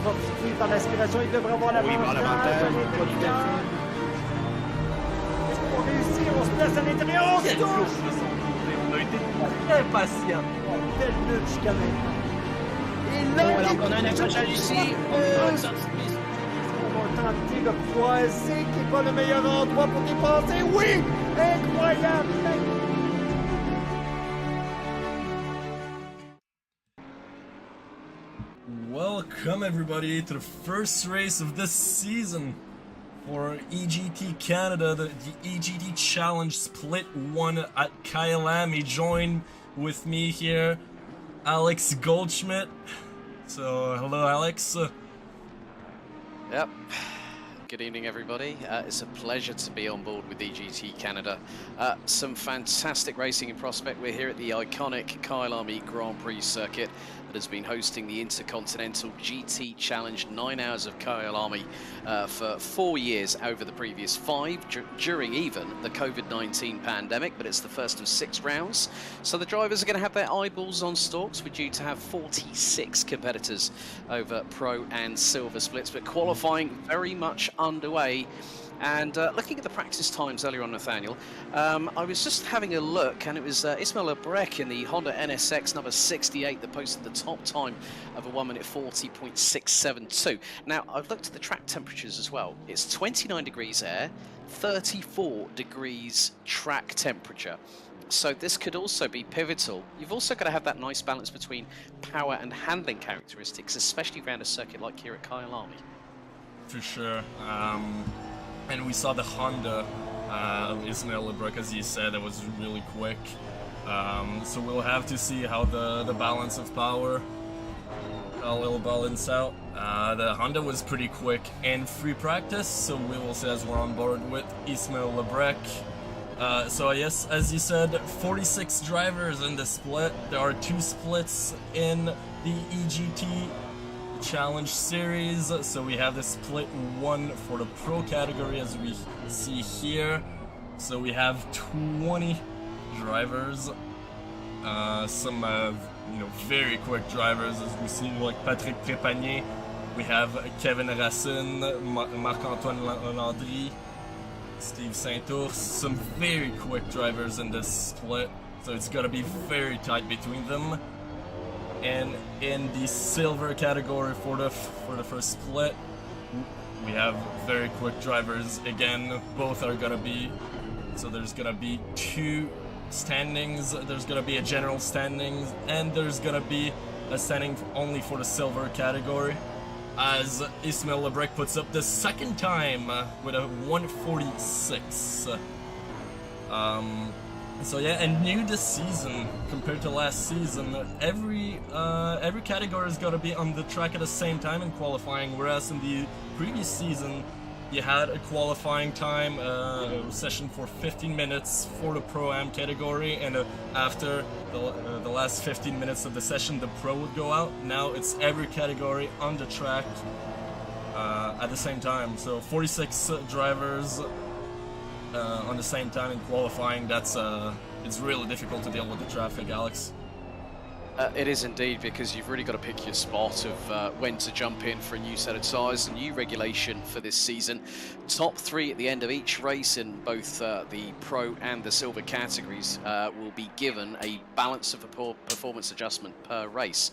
fortifié par l'aspiration, il devrait avoir l'avantage. Est-ce qu'on réussit? On se place à l'intérieur, on se touche! On a été très patients. Quelle lutte jusqu'à maintenant. Et là, alors qu'on a un accrochage ici. On va tenter de croiser, qui n'est pas le meilleur endroit pour dépasser. Oui! Incroyable! Welcome everybody to the first race of this season for EGT Canada, the EGT Challenge Split 1 at Kyalami. Join with me here, Alex Goldschmidt. So, hello Alex. Yep. Good evening everybody. It's a pleasure to be on board with EGT Canada. Some fantastic racing in prospect. We're here at the iconic Kyalami Grand Prix circuit that has been hosting the Intercontinental GT Challenge 9 Hours of Kyalami for 4 years over the previous 5 during even the COVID-19 pandemic, but it's the first of 6 rounds. So the drivers are going to have their eyeballs on stalks. We're due to have 46 competitors over pro and silver splits, but qualifying very much underway. And looking at the practice times earlier on, Nathaniel, I was just having a look, and it was Ismail Abrek in the Honda NSX number 68 that posted the top time of a 1:40.672. Now, I've looked at the track temperatures as well. It's 29 degrees air, 34 degrees track temperature. So this could also be pivotal. You've also got to have that nice balance between power and handling characteristics, especially around a circuit like here at Kyalami. For sure. And we saw the Honda Ismail Abrek, as you said, that was really quick. So we'll have to see how the balance of power, how it'll balance out. The Honda was pretty quick in free practice, so we will see as we're on board with Ismail Abrek. So yes, as you said, 46 drivers in the split. There are 2 splits in the EGT Challenge series. So we have the split 1 for the pro category, as we see here. So we have 20 drivers, some very quick drivers, as we see, like Patrick Trépanier. We have Kevin Racine, Marc-Antoine Landry, Steve Saint-Ours, some very quick drivers in this split, so it's gonna be very tight between them. And in the silver category for the first split, we have very quick drivers again. Both are gonna be, so there's gonna be 2 standings. There's gonna be a general standings, and there's gonna be a standing only for the silver category, as Ismail Abrek puts up the second time with a 1:46. So yeah, and new this season compared to last season, every category is gonna be on the track at the same time in qualifying, whereas in the previous season you had a qualifying time session for 15 minutes for the Pro-Am category, and after the last 15 minutes of the session the Pro would go out. Now it's every category on the track at the same time, so 46 drivers on the same time in qualifying. That's it's really difficult to deal with the traffic, Alex. It is indeed, because you've really got to pick your spot of when to jump in for a new set of tyres, a new regulation for this season. Top 3 at the end of each race in both the pro and the silver categories will be given a balance of performance adjustment per race.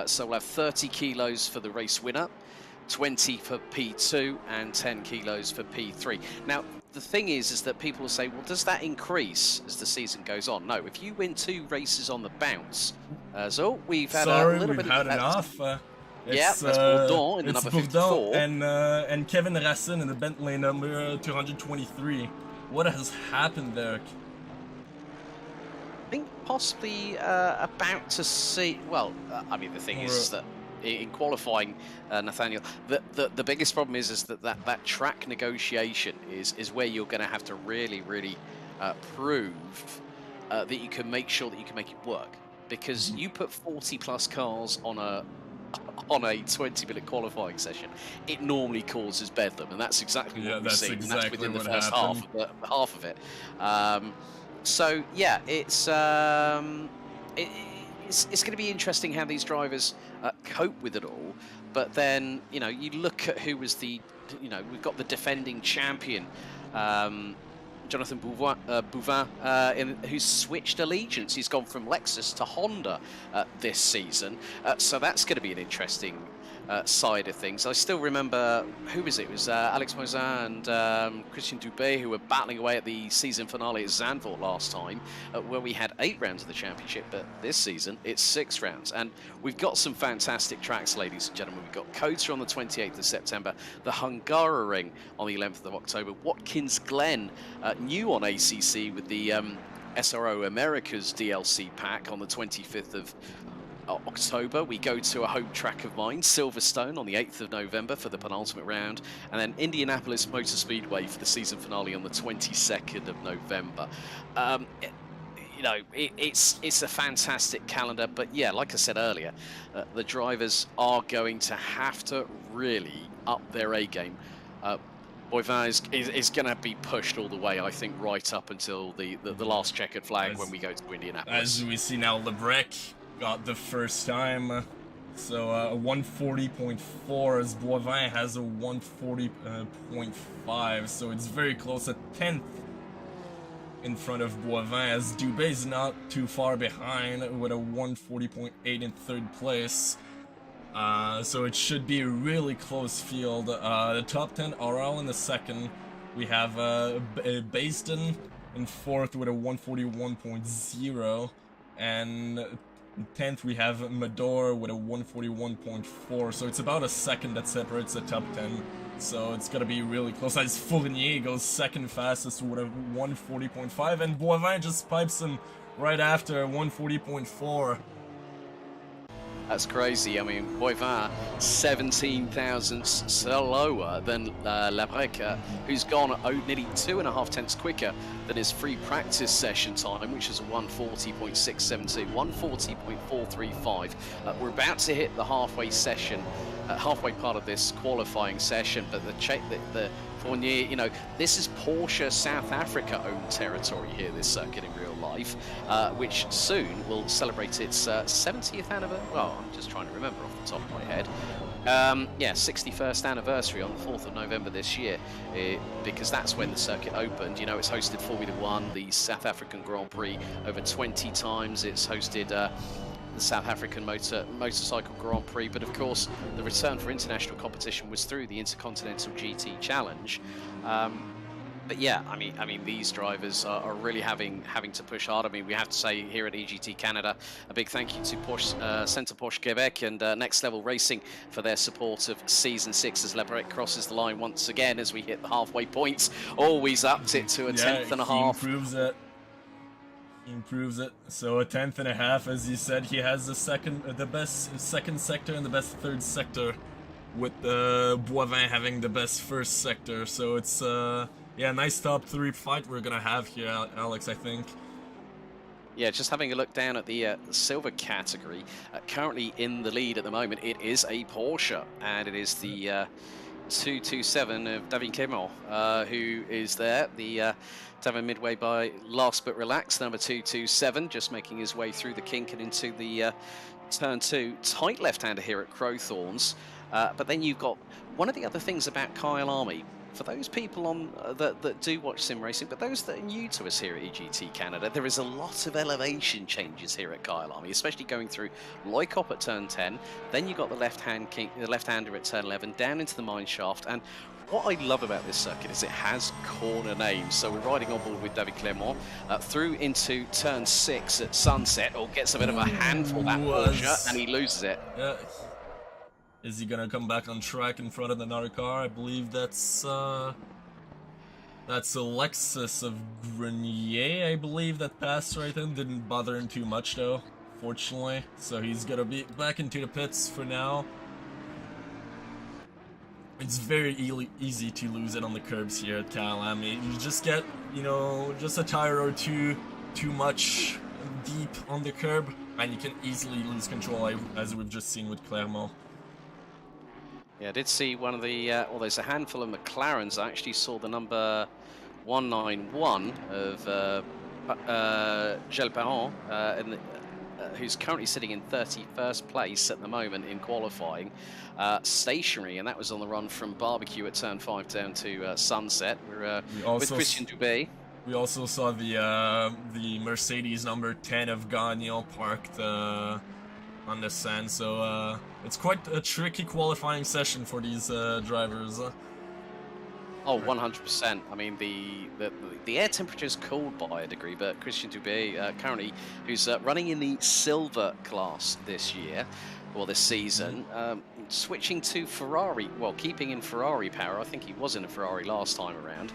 So we'll have 30 kilos for the race winner, 20 for P2 and 10 kilos for P3. Now, the thing is that people will say, well, does that increase as the season goes on? No, if you win 2 races on the bounce, so we've had a little bit of enough. Yeah, that's Bourdon in the number 54. And Kevin Racine in the Bentley number 223. What has happened there? I think possibly about to see, well, I mean, the thing is that in qualifying, Nathaniel, the biggest problem is that track negotiation is where you're going to have to really prove that you can make sure that you can make it work, because you put 40 plus cars on a 20-minute qualifying session, it normally causes bedlam, and that's exactly what we've seen. Exactly, and that's within the first happened. half of it. So yeah, it's it's going to be interesting how these drivers cope with it all. But then, you know, you look at who was the, you know, we've got the defending champion, Jonathan Bouvin, who's switched allegiance. He's gone from Lexus to Honda this season. So that's going to be an interesting side of things. I still remember, who was it? It was Alex Moisin and Christian Dubé, who were battling away at the season finale at Zandvoort last time, where we had 8 rounds of the championship, but this season it's 6 rounds. And we've got some fantastic tracks, ladies and gentlemen. We've got Kota on the 28th of September, the Hungaroring on the 11th of October, Watkins Glen, new on ACC with the SRO Americas DLC pack on the 25th of October. We go to a home track of mine, Silverstone, on the 8th of November for the penultimate round, and then Indianapolis Motor Speedway for the season finale on the 22nd of November. You know, it's a fantastic calendar, but yeah, like I said earlier, the drivers are going to have to really up their A game. Boivin is going to be pushed all the way, I think, right up until the last checkered flag when we go to Indianapolis. As we see now, Lebrec got the first time, so a 140.4 as Boivin has a 140.5, so it's very close, a 10th in front of Boivin, as Dubé is not too far behind with a 140.8 in 3rd place. So it should be a really close field. The top 10 are all in the 2nd. We have Basden in 4th with a 141.0, and 10th we have Mador with a 141.4, so it's about a 2nd that separates the top 10, so it's gonna be really close, as Fournier goes 2nd fastest with a 140.5, and Boivin just pipes him right after, 140.4. That's crazy. I mean, Boivin, 17 thousandths slower than Lebrec, who's gone nearly 2.5 tenths quicker than his free practice session time, which is a 140.672, 140.435. We're about to hit the halfway session, halfway part of this qualifying session, but the Fournier, you know, this is Porsche South Africa owned territory here, this circuit in real life, which soon will celebrate its 70th anniversary. Well, I'm just trying to remember off the top of my head. Yeah, 61st anniversary on the 4th of November this year, because that's when the circuit opened. You know, it's hosted Formula One, the South African Grand Prix over 20 times. It's hosted the South African Motorcycle Grand Prix, but of course the return for international competition was through the Intercontinental GT Challenge. But yeah, I mean, these drivers are really having to push hard. I mean, we have to say here at EGT Canada, a big thank you to Porsche, Centre Porsche Quebec and Next Level Racing for their support of Season 6 as Lebrec crosses the line once again as we hit the halfway points. Always upped it to a 10th and a half. He improves it. So a 10th and a half, as you said. He has the best 2nd sector and the best 3rd sector, with Boivin having the best 1st sector. So it's yeah, nice top 3 fight we're gonna have here, Alex, I think. Yeah, just having a look down at the silver category, currently in the lead at the moment, it is a Porsche, and it is the 227 of David Clément, who is there. The David Midway by last but relaxed, number 227, just making his way through the kink and into the turn 2. Tight left-hander here at Crowthorns, but then you've got one of the other things about Kyalami. For those people on that do watch sim racing, but those that are new to us here at EGT Canada, there is a lot of elevation changes here at Kyalami, especially going through Loikop at turn 10. Then you've got the left-hander at turn 11, down into the mine shaft. And what I love about this circuit is it has corner names. So we're riding on board with David Clément through into turn 6 at Sunset. Oh, gets a bit of a handful, that Porsche, and he loses it. Yeah. Is he gonna come back on track in front of another car? I believe that's a Lexus of Grenier, I believe, that passed right in. Didn't bother him too much though, fortunately. So he's gonna be back into the pits for now. It's very easy to lose it on the curbs here at Kyalami. You just get, you know, just a tire or two too much deep on the curb, and you can easily lose control, as we've just seen with Clermont. Yeah, I did see one of the, well, there's a handful of McLarens. I actually saw the number 191 of Gilles Perron who's currently sitting in 31st place at the moment in qualifying, stationary, and that was on the run from Barbecue at turn 5 down to Sunset. We're with Christian Dubé. We also saw the Mercedes number 10 of Gagnon parked on the sand, so it's quite a tricky qualifying session for these drivers. Oh, 100%. I mean, the air temperature is cooled by a degree, but Christian Dubé, currently, who's running in the silver class this year, or this season, switching to Ferrari, well, keeping in Ferrari power. I think he was in a Ferrari last time around.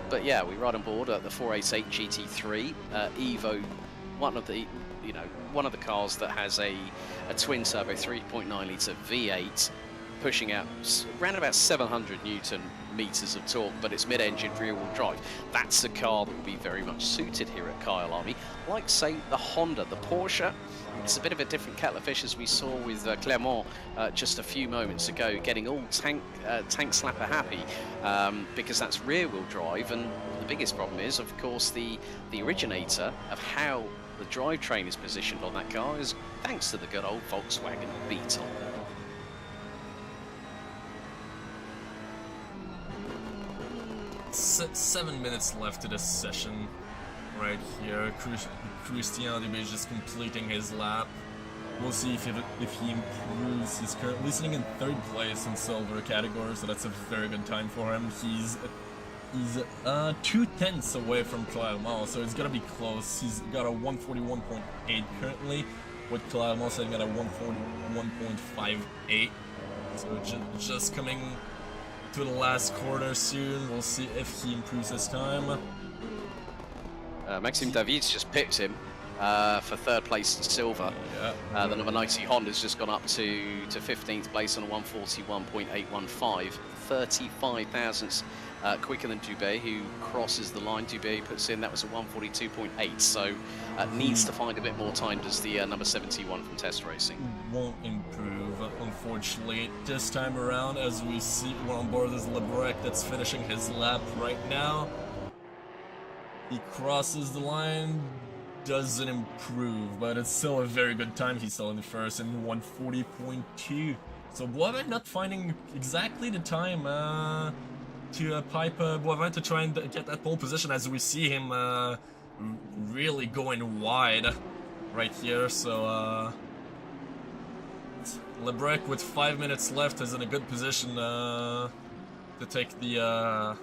But yeah, we ride on board at the 488 GT3 Evo, one of the cars that has a twin turbo 3.9 litre V8 pushing out around about 700 Newton meters of torque, but it's mid-engine rear-wheel drive. That's a car that will be very much suited here at Kyalami. Like, say, the Honda, the Porsche. It's a bit of a different kettle of fish, as we saw with Clermont just a few moments ago, getting all tank slapper happy because that's rear-wheel drive, and the biggest problem is, of course, the originator of how the drivetrain is positioned on that car is thanks to the good old Volkswagen Beetle. Seven minutes left to this session right here. Christian Dubé is just completing his lap. We'll see if he improves. He's currently sitting in 3rd place in silver category, so that's a very good time for him. He's 2/10 away from Clermont, so it's gonna be close. He's got a 141.8 currently, with Clermont sitting at a 141.58. So just coming to the last corner soon. We'll see if he improves his time. Maxime David's just pipped him for 3rd place in silver. Yeah. The number 90 Honda's just gone up to 15th place on a 141.815, 35 thousandths quicker than Dubé, who crosses the line. Dubé puts in, that was a 142.8, so needs to find a bit more time, does the number 71 from Test Racing. Won't improve, unfortunately, this time around. As we see, we're on board as Lebrec that's finishing his lap right now. He crosses the line, doesn't improve, but it's still a very good time. He's still in the first in 140.2. So Boivin not finding exactly the time to pipe Boivin to try and get that pole position, as we see him really going wide right here. So Lebrec with 5 minutes left is in a good position to take the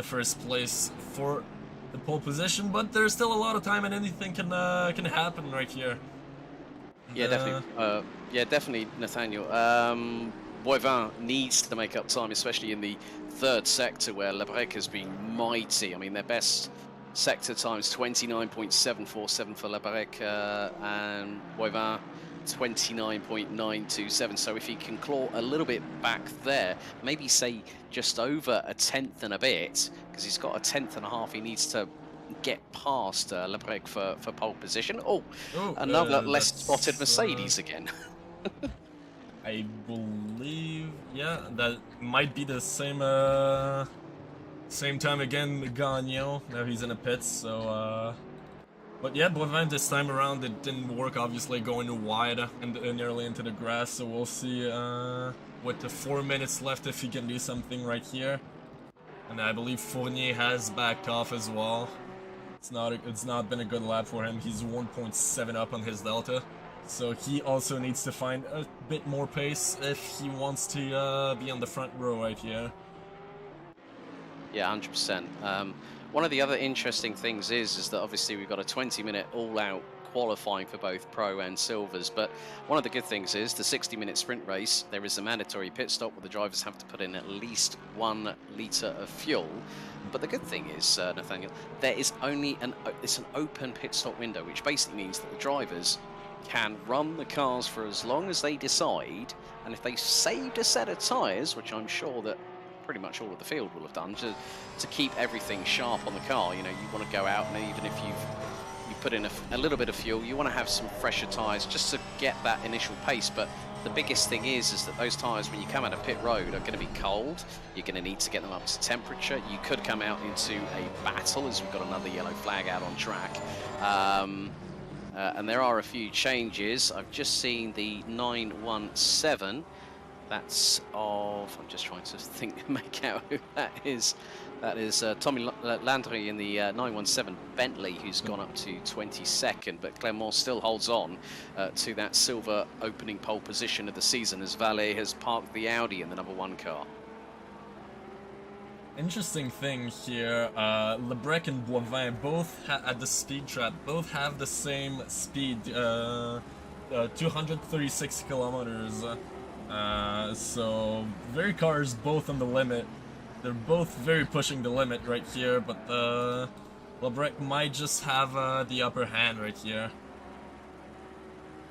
first place for the pole position, but there's still a lot of time and anything can happen right here. Yeah, definitely, Nathaniel. Boivin needs to make up time, especially in the 3rd sector where Lebrec has been mighty. I mean, their best sector times 29.747 for Lebrec and Boivin 29.927. So if he can claw a little bit back there, maybe say just over a tenth and a bit, because he's got a tenth and a half he needs to get past Lebrec for pole position. Another less spotted Mercedes again. I believe, yeah, that might be the same time again, Gagnon. Now he's in the pits, so but yeah, Boivin this time around it didn't work, obviously going wide and nearly into the grass, so we'll see with the 4 minutes left if he can do something right here. And I believe Fournier has backed off as well. It's not been a good lap for him. He's 1.7 up on his delta, so he also needs to find a bit more pace if he wants to be on the front row right here. Yeah, 100%. One of the other interesting things is that obviously we've got a 20-minute all-out qualifying for both Pro and Silvers, but one of the good things is the 60-minute sprint race, there is a mandatory pit stop where the drivers have to put in at least 1 litre of fuel. But the good thing is, Nathaniel, there is only it's an open pit stop window, which basically means that the drivers can run the cars for as long as they decide, and if they saved a set of tyres, which I'm sure that pretty much all of the field will have done, to keep everything sharp on the car. You know, you want to go out, and even if you put in a little bit of fuel, you want to have some fresher tyres just to get that initial pace. But the biggest thing is that those tyres, when you come out of pit road, are going to be cold. You're going to need to get them up to temperature. You could come out into a battle, as we've got another yellow flag out on track. and there are a few changes. I've just seen the 917. That's of, I'm just trying to think, make out who that is. That is Tommy Landry in the 917 Bentley, who's gone up to 22nd, but Clermont still holds on to that silver opening pole position of the season as Valet has parked the Audi in the #1 car. Interesting thing here, Lebrec and Boivin both at the speed trap, both have the same speed, 236 kilometers. So very cars both on the limit. They're both very pushing the limit right here, but Lebrec might just have the upper hand right here.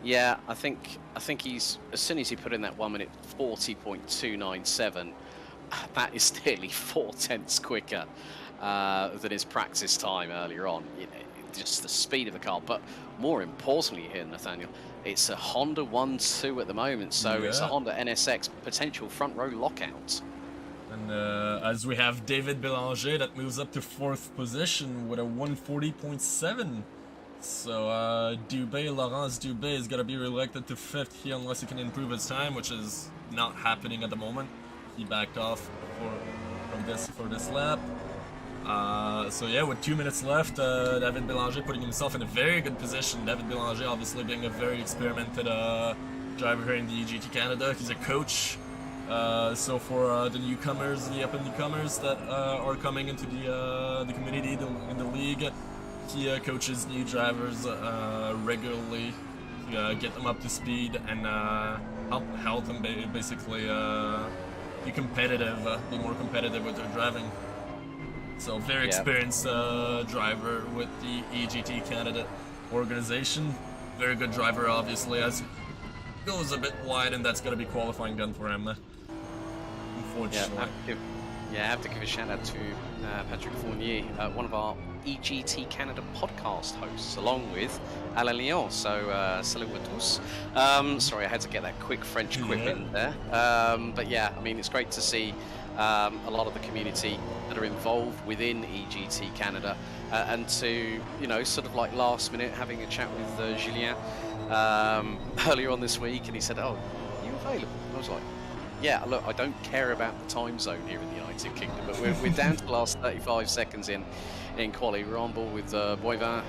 Yeah, I think he's, as soon as he put in that 1 minute 40.297, that is nearly 4/10 quicker than his practice time earlier on. You know, just the speed of the car, but more importantly here, Nathaniel, it's a Honda 1-2 at the moment, so it's a Honda NSX potential front row lockout. And as we have David Bélanger that moves up to 4th position with a 140.7. So Laurence Dubé is going to be reelected to 5th here unless he can improve his time, which is not happening at the moment. He backed off for this lap. So yeah, with 2 minutes left, David Bélanger putting himself in a very good position. David Bélanger obviously being a very experimented driver here in the EGT Canada. He's a coach. So for the newcomers, the up-and-comers that are coming into the community, in the league, he coaches new drivers regularly to get them up to speed and help them basically be competitive, be more competitive with their driving. So very experienced driver with the EGT Canada organization. Very good driver, obviously, as goes a bit wide, and that's going to be qualifying done for him. Unfortunately. I have to give a shout out to Patrick Fournier, one of our EGT Canada podcast hosts, along with Alain Lyon. So, salut à tous. Sorry, I had to get that quick French quip in there. But yeah, I mean, it's great to see a lot of the community that are involved within EGT Canada, and to, you know, sort of like last minute having a chat with Julien earlier on this week, and he said, "Oh, are you available?" I was like, "Yeah, look, I don't care about the time zone here in the United Kingdom, but we're down to the last 35 seconds in quali. We're on board with Boivin,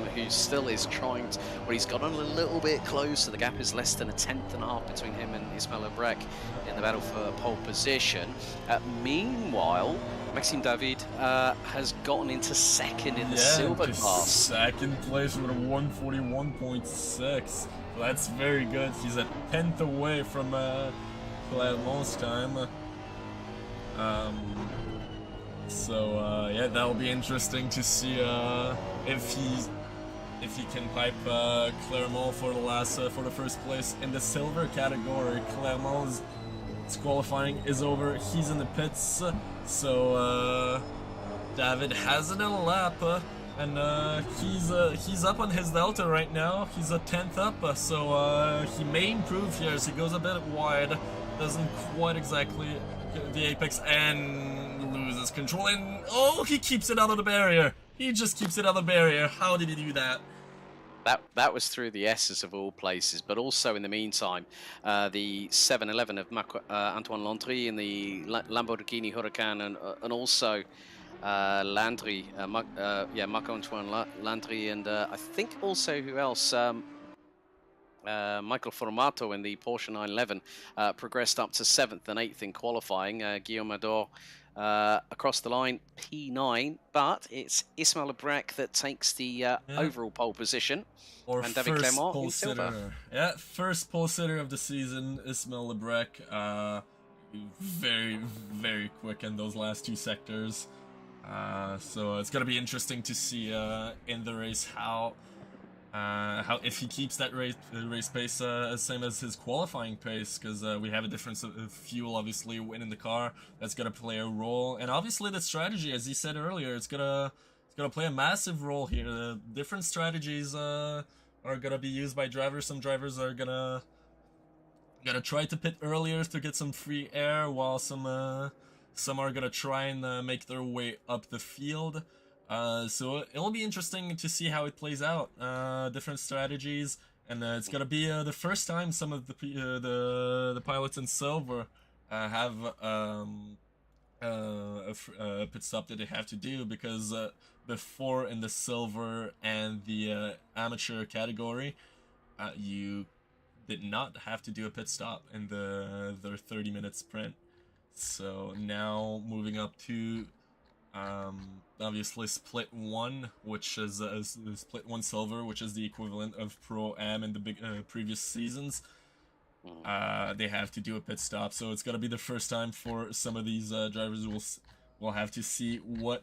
who still is trying to, well, he's gotten a little bit closer. The gap is less than a 1/10.5 between him and Ismail Lebrec in the battle for pole position. Meanwhile, Maxime David has gotten into second in the silver class. Second place with a 141.6. That's very good. He's a 10th away from Clermont's time. So yeah, that'll be interesting to see if he can pipe Clermont for the first place in the silver category. Clermont's qualifying is over. He's in the pits, so David has another lap, and he's up on his delta right now. He's a 10th up, so he may improve here as he goes a bit wide. Doesn't quite exactly get the apex and loses control, and oh, he keeps it out of the barrier. He just keeps it out of the barrier. How did he do that? That was through the S's of all places, but also in the meantime, the 711 of Antoine Landry in the Lamborghini Huracan, and also Landry, Marc-Antoine Landry, and I think also who else? Michael Formato in the Porsche 911 progressed up to 7th and 8th in qualifying. Guillaume Ador across the line, P9, but it's Ismail Lebrec that takes the overall pole position. And David Clermont in silver. Yeah, first pole sitter of the season, Ismail Lebrec. Very, very quick in those last two sectors. So it's gonna be interesting to see in the race how if he keeps that race pace same as his qualifying pace, because we have a difference of fuel obviously in the car that's gonna play a role, and obviously the strategy, as he said earlier, it's gonna play a massive role here. Different strategies are gonna be used by drivers. Some drivers are gonna try to pit earlier to get some free air, while some are gonna try and make their way up the field. So it'll be interesting to see how it plays out. Different strategies, and it's gonna be the first time some of the pilots in silver have a pit stop that they have to do, because before in the silver and the amateur category, you did not have to do a pit stop in their 30-minute sprint. So now moving up to obviously split 1, which is split 1 silver, which is the equivalent of Pro Am in the big previous seasons. They have to do a pit stop, so it's gonna be the first time for some of these drivers. We'll have to see what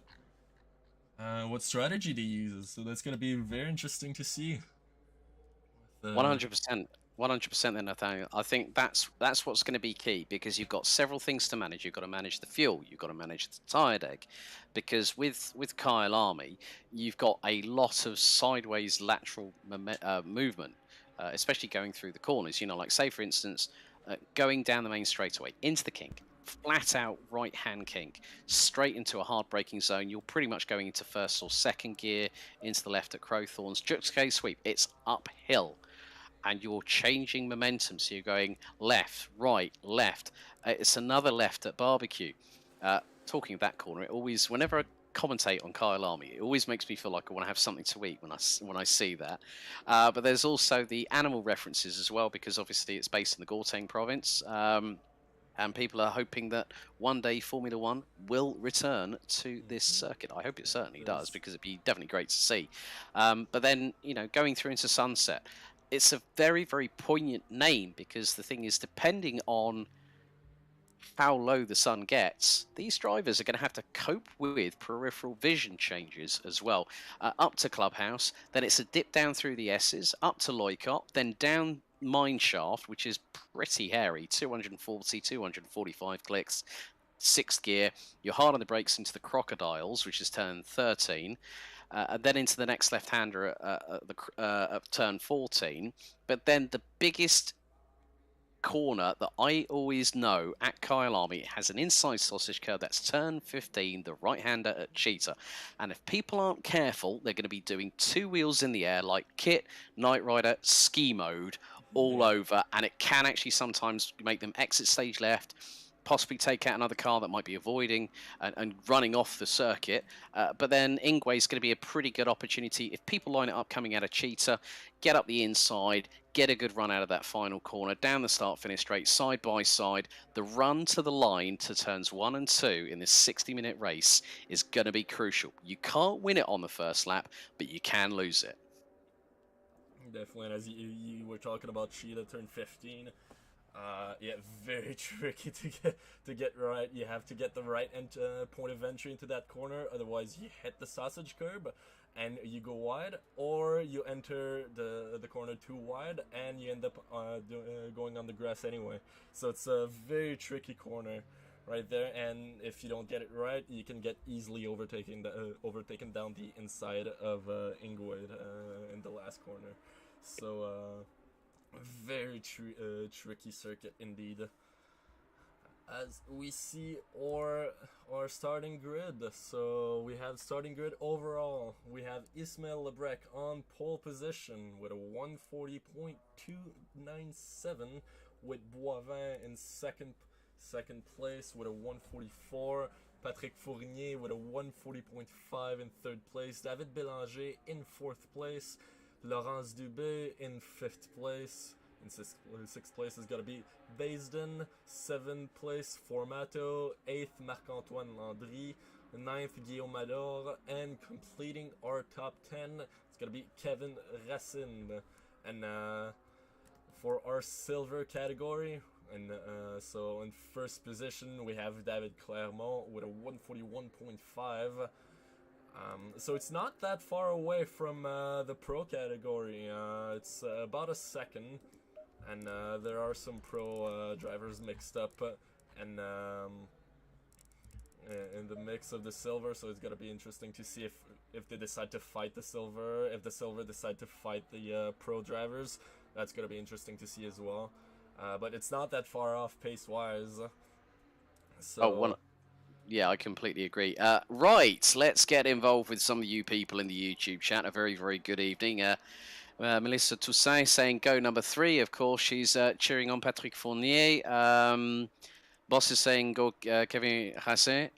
strategy they use. So that's gonna be very interesting to see. 100%. 100% then, Nathaniel. I think that's what's going to be key, because you've got several things to manage. You've got to manage the fuel, you've got to manage the tyre deck, because with Kyalami, you've got a lot of sideways lateral movement, especially going through the corners. You know, like say for instance, going down the main straightaway into the kink, flat out right hand kink, straight into a hard braking zone. You're pretty much going into first or second gear, into the left at Crowthorns. Juxcase sweep, it's uphill, and you're changing momentum, so you're going left, right, left. It's another left at Barbecue. Talking of that corner, it always, whenever I commentate on Kyalami, it always makes me feel like I want to have something to eat when I see that. But there's also the animal references as well, because obviously it's based in the Gauteng province. And people are hoping that one day Formula One will return to this circuit. I hope it certainly does, because it'd be definitely great to see. But then, you know, going through into Sunset, it's a very, very poignant name, because the thing is, depending on how low the sun gets, these drivers are going to have to cope with peripheral vision changes as well. Up to Clubhouse, then it's a dip down through the S's, up to Loikop, then down Mineshaft, which is pretty hairy, 240, 245 clicks, 6th gear. You're hard on the brakes into the Crocodiles, which is turn 13. And then into the next left-hander at turn 14. But then the biggest corner that I always know at Kyalami has an inside sausage curve. That's turn 15, the right-hander at Cheetah. And if people aren't careful, they're going to be doing 2 wheels in the air like Kit, Knight Rider, ski mode all over. And it can actually sometimes make them exit stage left, possibly take out another car that might be avoiding and running off the circuit. But then Ingwe is going to be a pretty good opportunity if people line it up coming out of Cheetah, get up the inside, get a good run out of that final corner, down the start-finish straight, side by side. The run to the line to turns 1 and 2 in this 60-minute race is going to be crucial. You can't win it on the first lap, but you can lose it. Definitely, and as you were talking about Cheetah turn 15, yeah, very tricky to get right. You have to get the right point of entry into that corner, otherwise you hit the sausage curb and you go wide, or you enter the corner too wide and you end up going on the grass anyway. So it's a very tricky corner right there, and if you don't get it right, you can get easily overtaken down the inside of Ingwe in the last corner. So very tricky circuit indeed. As we see our starting grid, so we have starting grid overall. We have Ismail Lebrec on pole position with a 140.297, with Boivin in second place with a 144. Patrick Fournier with a 140.5 in third place. David Bélanger in fourth place. Laurence Dubé in 5th place. In 6th place is going to be Baisden. 7th place Formato. 8th Marc-Antoine Landry. 9th Guillaume Ador. And completing our top 10, it's going to be Kevin Racine. And for our silver category, and so in first position we have David Clermont with a 141.5. So it's not that far away from the pro category. It's about a second, and there are some pro drivers mixed up and in the mix of the silver. So it's gonna be interesting to see if they decide to fight the silver. If the silver decide to fight the pro drivers, that's gonna be interesting to see as well. But it's not that far off pace wise. So. Yeah, I completely agree. Right, let's get involved with some of you people in the YouTube chat. A very, very good evening. Melissa Toussaint saying go number 3. Of course, she's cheering on Patrick Fournier. Boss is saying go Kevin Racet.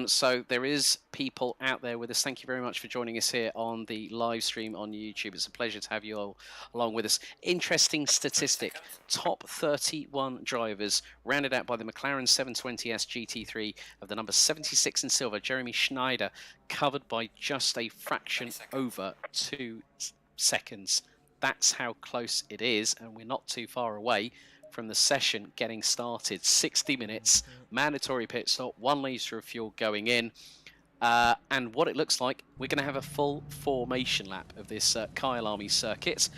So there is people out there with us. Thank you very much for joining us here on the live stream on YouTube. It's a pleasure to have you all along with us. Interesting statistic. Top 31 drivers rounded out by the McLaren 720S GT3 of the number 76 in silver, Jeremy Schneider, covered by just a fraction over 2 seconds. That's how close it is, and we're not too far away from the session getting started. 60 minutes, mandatory pit stop, 1 litre of fuel going in. And what it looks like, we're going to have a full formation lap of this Kyalami circuit.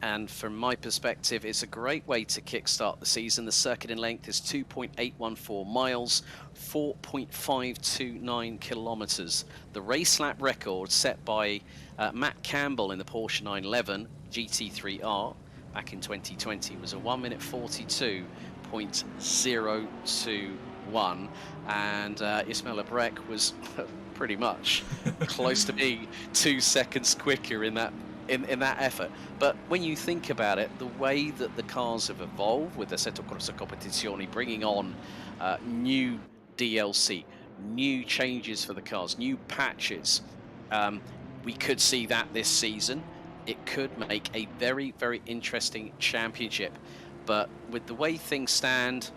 And from my perspective, it's a great way to kickstart the season. The circuit in length is 2.814 miles, 4.529 kilometres. The race lap record set by Matt Campbell in the Porsche 911 GT3R back in 2020 was a 1 minute 42.021, and Ismail Abrek was pretty much close to being 2 seconds quicker in that effort. But when you think about it, the way that the cars have evolved with the Assetto Corsa Competizione, bringing on new DLC, new changes for the cars, new patches, we could see that this season. It could make a very, very interesting championship. But with the way things stand,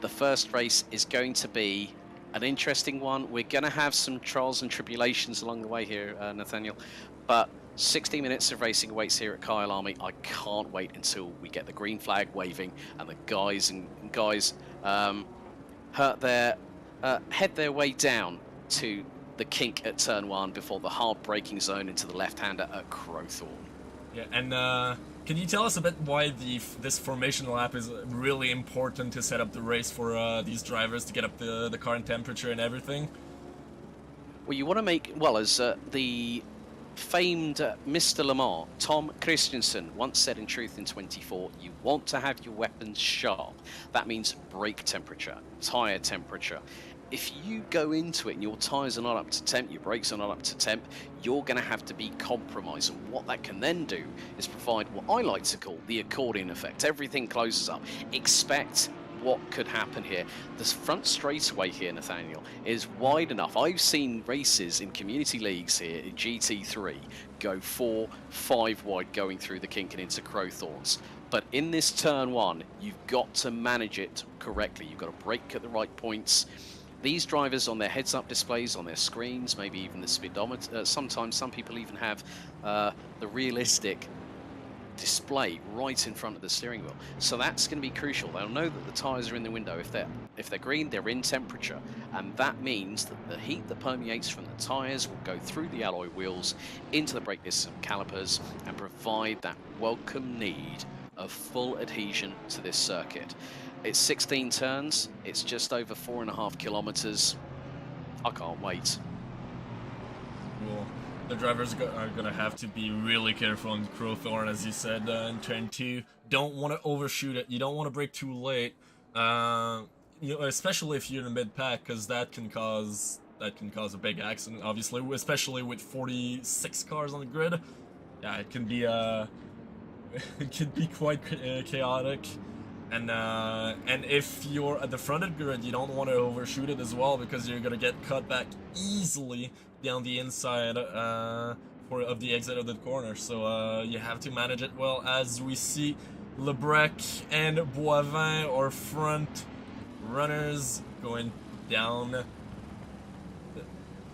the first race is going to be an interesting one. We're going to have some trials and tribulations along the way here, Nathaniel. But 60 minutes of racing awaits here at Kyalami. I can't wait until we get the green flag waving and the guys head their way down to the kink at turn 1 before the hard braking zone into the left-hander at Crowthorne. Yeah, and can you tell us a bit why this formation lap is really important to set up the race for these drivers to get up the car in temperature and everything? Well, you want to make, well, as the famed Mr. Le Mans, Tom Christensen, once said in Truth in 24, you want to have your weapons sharp. That means brake temperature, tyre temperature. If you go into it and your tyres are not up to temp, your brakes are not up to temp, you're going to have to be compromised. And what that can then do is provide what I like to call the accordion effect. Everything closes up. Expect what could happen here. The front straightaway here, Nathaniel, is wide enough. I've seen races in community leagues here in GT3 go 4, 5 wide going through the kink and into Crowthorns. But in this turn 1, you've got to manage it correctly. You've got to brake at the right points. These drivers on their heads-up displays, on their screens, maybe even the speedometer, sometimes some people even have the realistic display right in front of the steering wheel. So that's going to be crucial. They'll know that the tyres are in the window. If they're green, they're in temperature. And that means that the heat that permeates from the tyres will go through the alloy wheels into the brake discs and calipers and provide that welcome need of full adhesion to this circuit. It's 16 turns, it's just over 4.5 kilometers. I can't wait. Cool. The drivers are going to have to be really careful on Crowthorne, as you said, in turn 2. Don't want to overshoot it. You don't want to brake too late, especially if you're in the mid-pack, because that can cause a big accident, obviously, especially with 46 cars on the grid. Yeah, it can be it can be quite chaotic. And if you're at the front of the grid, you don't want to overshoot it as well, because you're gonna get cut back easily down the inside of the exit of the corner. So you have to manage it well. As we see, Lebrec and Boivin are front runners going down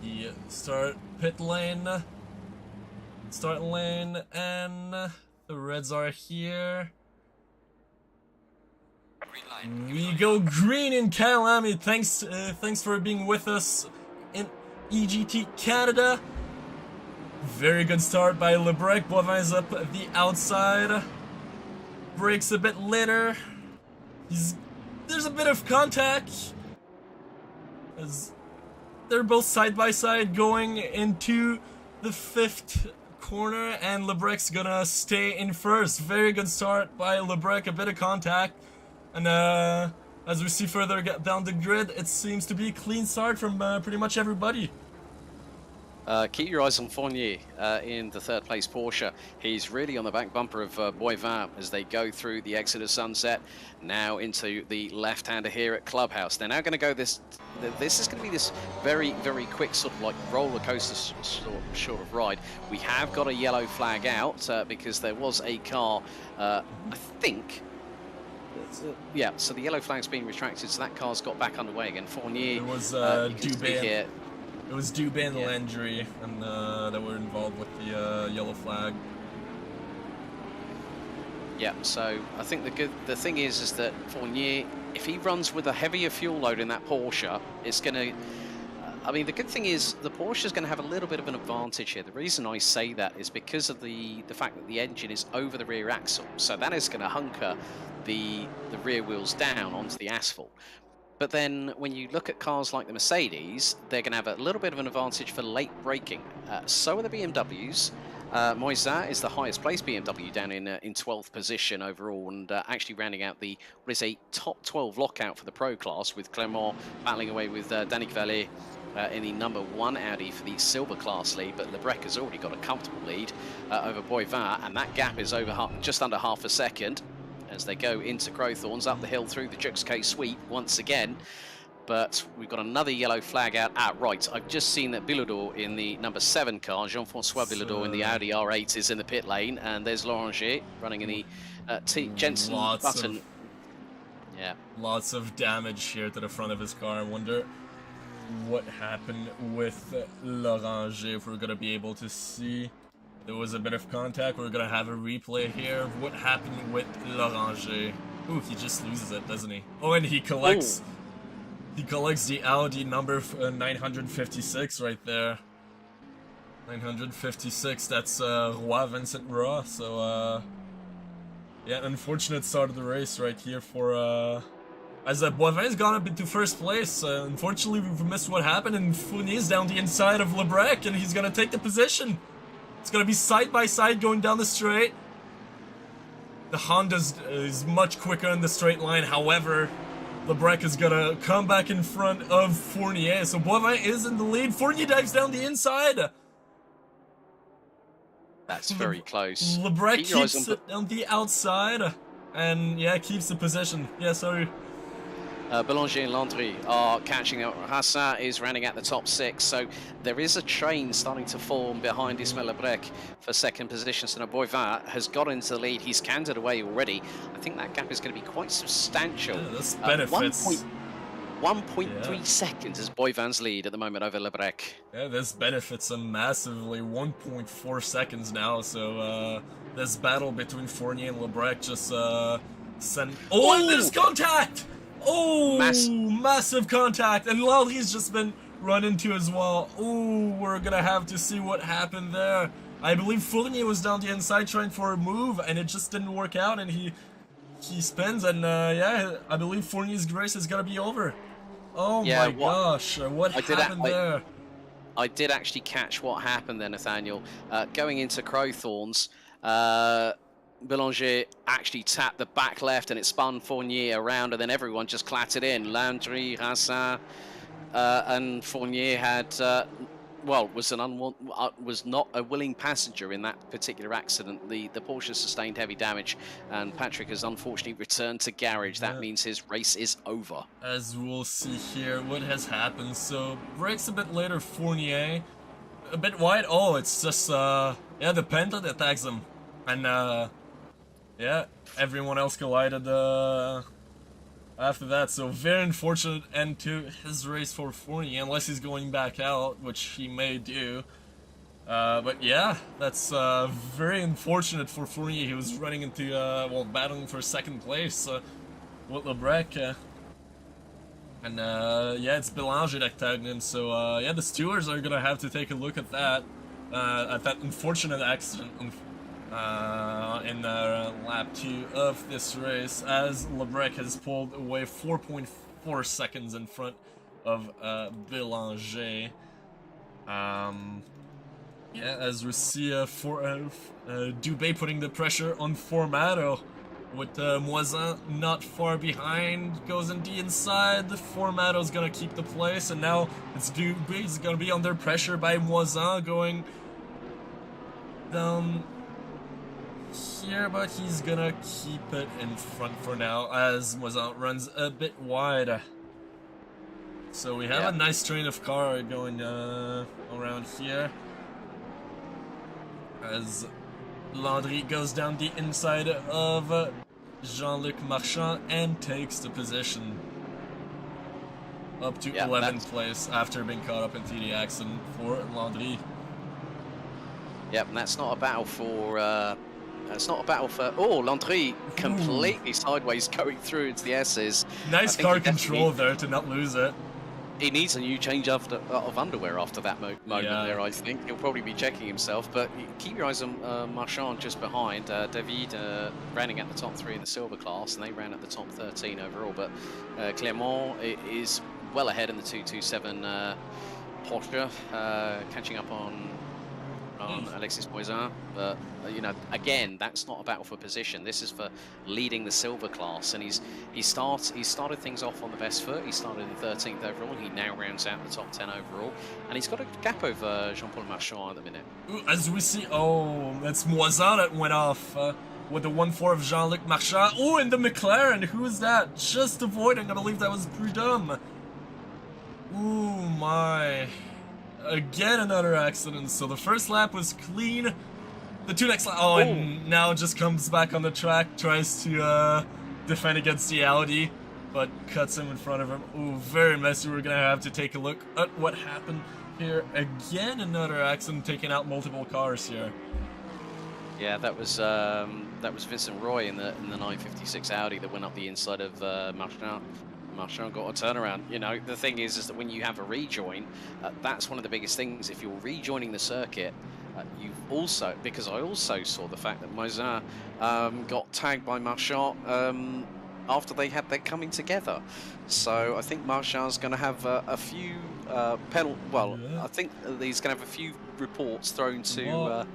the start lane, and the reds are here. We go green in Kyalami. Thanks for being with us in EGT Canada. Very good start by Lebrec. Boivin's up the outside. Brakes a bit later. There's a bit of contact as they're both side by side going into the 5th corner, and Lebrec's gonna stay in first. Very good start by Lebrec. A bit of contact. And a as we see further down the grid, it seems to be a clean start from pretty much everybody. Keep your eyes on Fournier in the third place Porsche. He's really on the back bumper of Boivin as they go through the exit of Sunset, now into the left-hander here at Clubhouse. They're now going to go this is going to be this very, very quick sort of like roller coaster sort of ride. We have got a yellow flag out because there was a car, I think. Yeah, so the yellow flag's been retracted, so that car's got back underway again. Fournier, It was Dubé here. It was Dubé and Landry and that were involved with the yellow flag. Yeah, so I think the thing is that Fournier, if he runs with a heavier fuel load in that Porsche, it's going to. I mean, the good thing is the Porsche is going to have a little bit of an advantage here. The reason I say that is because of the fact that the engine is over the rear axle, so that is going to hunker the rear wheels down onto the asphalt. But then when you look at cars like the Mercedes, they're going to have a little bit of an advantage for late braking. So are the BMWs. Moisat is the highest placed BMW down in 12th position overall, and actually rounding out what is a top 12 lockout for the Pro class, with Clément battling away with Danick Vallée in the number 1 Audi for the Silver class lead. But Lebrec has already got a comfortable lead over Boivin, and that gap is over just under half a second as they go into Crowthorns, up the hill through the Jux K sweep once again. But we've got another yellow flag out. Right, I've just seen that Bilodeau in the number 7 car, Jean-François Bilodeau in the Audi R8 is in the pit lane, and there's Loranger running in the Jensen Button. Yeah. Lots of damage here to the front of his car. I wonder what happened with Loranger, if we're going to be able to see. There was a bit of contact. We're going to have a replay here of what happened with Loranger. Ooh, he just loses it, doesn't he? Oh, and he collects... Ooh. He collects the Audi number 956 right there. 956, that's Vincent Roy. So, yeah, unfortunate start of the race right here for... As Boivin's gone up into first place. Unfortunately, we've missed what happened, and Fournier's down the inside of Lebrec, and he's going to take the position. It's going to be side by side going down the straight. The Honda is much quicker in the straight line, however... Lebrec is gonna come back in front of Fournier, so Boivin is in the lead. Fournier dives down the inside. That's very close. Lebrec keeps it on the outside, and yeah, keeps the position. Yeah, sorry. Boulanger and Landry are catching up. Hassan is running at the top 6, so there is a train starting to form behind Ismail Lebrec for second position. So now Boivin has got into the lead. He's cantered away already. I think that gap is going to be quite substantial. Yeah, this benefits. 1.3 seconds is Boivin's lead at the moment over Lebrec. Yeah, this benefits him massively. 1.4 seconds now, so this battle between Fournier and Lebrec just sent... Oh, and there's contact! Oh, massive contact, and Landry's just been run into as well. Oh, we're gonna have to see what happened there. I believe Fournier was down the inside trying for a move, and it just didn't work out, and he spins, and yeah, I believe Fournier's race is gonna be over. Oh yeah, my gosh, what happened there? I did actually catch what happened there, Nathaniel. Going into Crowthorns, Boulanger actually tapped the back left and it spun Fournier around, and then everyone just clattered in. Landry, Hassan, and Fournier had, well, was not a willing passenger in that particular accident. The Porsche sustained heavy damage, and Patrick has unfortunately returned to garage. That means his race is over. As we'll see here, what has happened. So, brakes a bit later, Fournier. A bit wide. Oh, it's just, yeah, the Penta that attacks him. And, yeah, everyone else collided after that, so very unfortunate end to his race for Fournier, unless he's going back out, which he may do. But yeah, that's very unfortunate for Fournier. He was running into, well, battling for second place with Lebrec. And yeah, it's Boulanger that tagged him, so yeah, the stewards are gonna have to take a look at that unfortunate accident. In lap 2 of this race, as Lebrec has pulled away 4.4 seconds in front of Boulanger. Yeah, as we see Dubé putting the pressure on Formato. with Moisin not far behind, goes on the inside. Formato's gonna keep the place, and now it's Dubé's gonna be under pressure by Moisin going down here, but he's gonna keep it in front for now as Moisin runs a bit wide. So we have a nice train of car going around here as Landry goes down the inside of Jean-Luc Marchand and takes the position up to 11th place after being caught up into the accident for Landry. Yep, and that's not a battle for. It's not a battle for. Oh, Landry completely sideways going through into the S's. Nice car control there to not lose it. He needs a new change of underwear after that moment there, I think. He'll probably be checking himself, but keep your eyes on Marchand just behind. David running at the top 3 in the silver class, and they ran at the top 13 overall, but Clément is well ahead in the 227 Porsche, catching up on Alexis Moisin, but you know, again, that's not a battle for position. This is for leading the silver class, and he started things off on the best foot. He started in 13th overall. He now rounds out the top 10 overall, and he's got a gap over Jean-Paul Marchand at the minute. As we see, that's Moisin that went off with the 1-4 of Jean-Luc Marchand. Oh, and the McLaren, who is that? Just avoiding. I believe that was Prudhomme. Oh my. Again, another accident. So the first lap was clean. The 2 next lap, and now just comes back on the track, tries to defend against the Audi, but cuts him in front of him. Ooh, very messy. We're gonna have to take a look at what happened here. Again, another accident, taking out multiple cars here. Yeah, that was Vincent Roy in the 956 Audi that went up the inside of Marchand. Marchand got a turnaround. You know, the thing is that when you have a rejoin, that's one of the biggest things. If you're rejoining the circuit, you've also, because I also saw the fact that Moisin got tagged by Marchand after they had their coming together. So I think Marchand's going to have a few I think he's going to have a few reports thrown to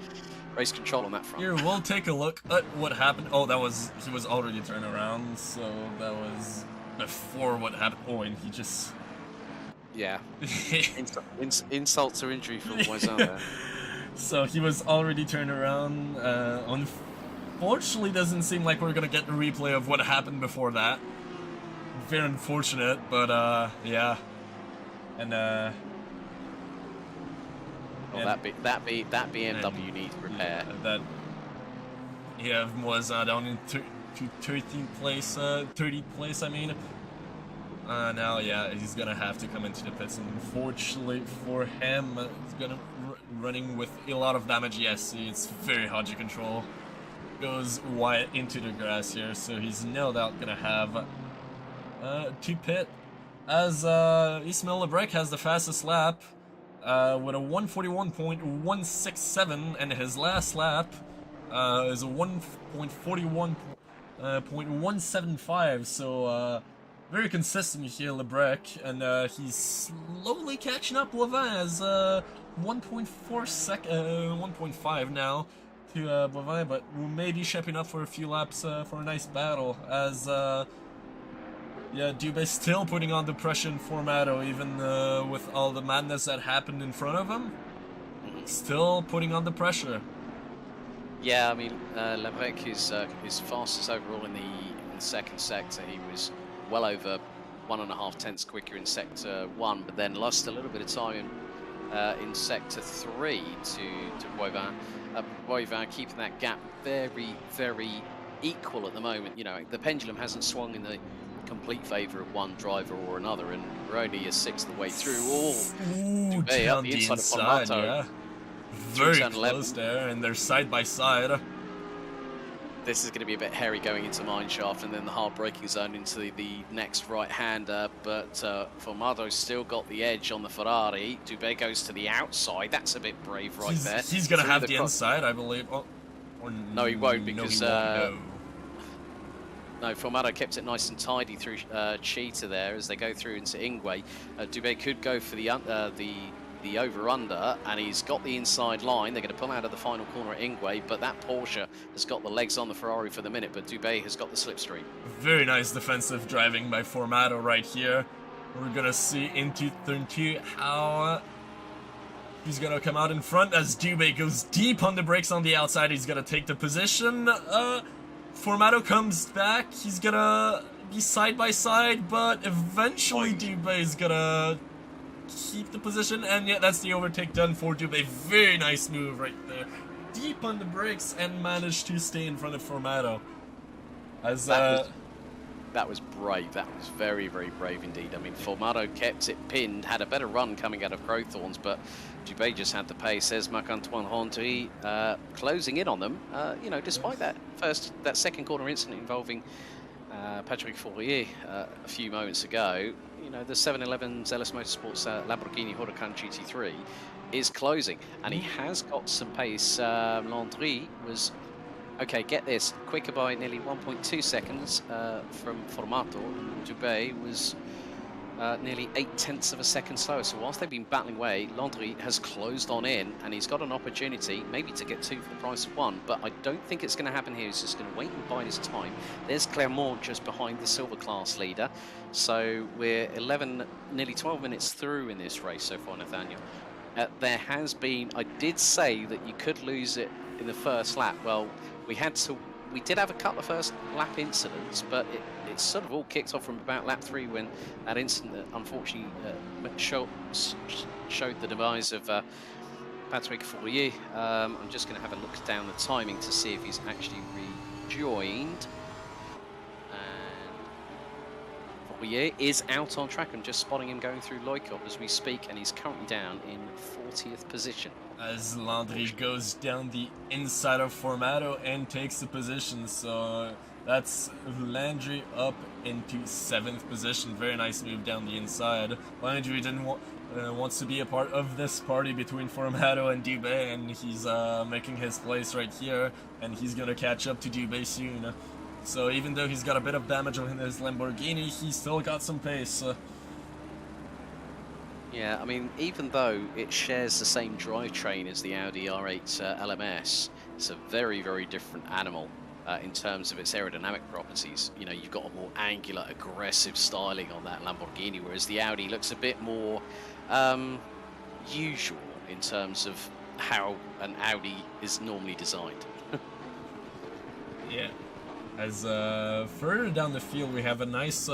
race control on that front. Here, we'll take a look at what happened. Oh, he was already turned around, so that was before what happened. Oh, and he just... Yeah. Insult to injury for Moisin there. So he was already turned around. Unfortunately, doesn't seem like we're gonna get the replay of what happened before that. Very unfortunate, but yeah. And that BMW needs repair. That you have Moisin down in to 13th place, 30th place. I mean. Now, yeah, he's gonna have to come into the pits, and unfortunately for him, he's gonna running with a lot of damage. Yes, see, it's very hard to control. Goes wide into the grass here, so he's no doubt gonna have to pit. As Ismail Lebrec has the fastest lap with a 141.167, and his last lap is a 1.41.175. So. Very consistent here, Lebrec, and he's slowly catching up Boivin as 1.5 now to Boivin, but we may be shaping up for a few laps for a nice battle as Dubé still putting on the pressure in Formato, even with all the madness that happened in front of him. Still putting on the pressure. Yeah, I mean, Lebrec is fastest overall in the second sector. He was well over 1.5 tenths quicker in sector 1, but then lost a little bit of time in sector 3 to Boivin. Boivin keeping that gap very, very equal at the moment. You know, the pendulum hasn't swung in the complete favour of one driver or another, and we're only a sixth of the way through. Dubé up the inside of yeah. Very close there, and they're side by side. This is going to be a bit hairy going into mineshaft and then the hard braking zone into the next right-hander, but Formado's still got the edge on the Ferrari. Dubé goes to the outside. That's a bit brave there. He's going to have the inside, I believe. Oh, or no, he won't, because no, Formato kept it nice and tidy through Cheetah there as they go through into Ingwe. Dubé could go for the the over-under, and he's got the inside line. They're going to pull out of the final corner at Ingwe, but that Porsche has got the legs on the Ferrari for the minute, but Dubé has got the slipstream. Very nice defensive driving by Formato right here. We're going to see into turn 2 how he's going to come out in front as Dubé goes deep on the brakes on the outside. He's going to take the position. Formato comes back. He's going to be side by side, but eventually Dubé is going to keep the position, and yeah, that's the overtake done for Dubé. Very nice move right there. Deep on the brakes and managed to stay in front of Formato. As that was brave. That was very, very brave indeed. I mean, Formato kept it pinned, had a better run coming out of Crowthorns, but Dubé just had the pace. Says Marc-Antoine Remplie, closing in on them. You know, despite that second corner incident involving Patrick Fourier a few moments ago, you know, the 711 Zealous Motorsports Lamborghini Huracan GT3 is closing, and he has got some pace. Landry was, okay, get this, quicker by nearly 1.2 seconds from Formato. Dubé was nearly 0.8 of a second slower. So whilst they've been battling away, Landry has closed on in, and he's got an opportunity maybe to get 2 for the price of 1, but I don't think it's going to happen here. He's just going to wait and bide his time. There's Clermont just behind the silver class leader. So we're 11, nearly 12 minutes through in this race so far, Nathaniel. There has been, I did say that you could lose it in the first lap. Well, we did have a couple of first lap incidents, but it sort of all kicked off from about lap 3 when that incident unfortunately showed the demise of Patrick Fourier. I'm just going to have a look down the timing to see if he's actually rejoined. And Fourier is out on track. I'm just spotting him going through Loikop as we speak, and he's currently down in 40th position. As Landry goes down the inside of Formato and takes the position, so that's Landry up into 7th position. Very nice move down the inside. Landry wants to be a part of this party between Formato and Dubé, and he's making his place right here, and he's gonna catch up to Dubé soon. So even though he's got a bit of damage on his Lamborghini, he's still got some pace. Yeah, I mean, even though it shares the same drivetrain as the Audi R8 LMS, it's a very, very different animal in terms of its aerodynamic properties. You know, you've got a more angular, aggressive styling on that Lamborghini, whereas the Audi looks a bit more usual in terms of how an Audi is normally designed. Yeah. As further down the field, we have a nice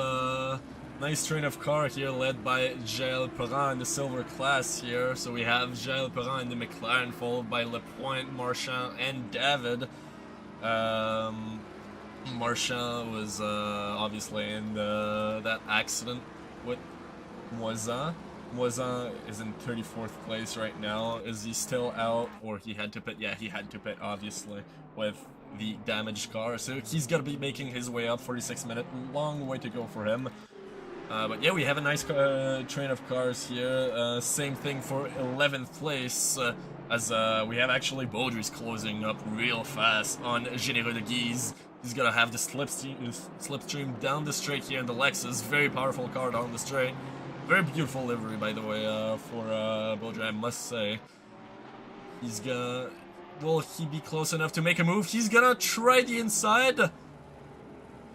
train of car here led by Jael Perrin in the silver class here. So we have Jael Perrin in the McLaren, followed by Lepointe, Marchand, and David. Marchand was obviously in that accident with Moisin. Moisin is in 34th place right now. Is he still out, or he had to pit? Yeah, he had to pit, obviously, with the damaged car. So he's gonna be making his way up. 46-minute, long way to go for him. But yeah, we have a nice train of cars here. Same thing for 11th place, as we have actually Baudry's closing up real fast on Généreux de Guise. He's gonna have the slipstream down the straight here in the Lexus. Very powerful car down the straight. Very beautiful livery, by the way, for Baudry, I must say. He's gonna... Will he be close enough to make a move? He's gonna try the inside.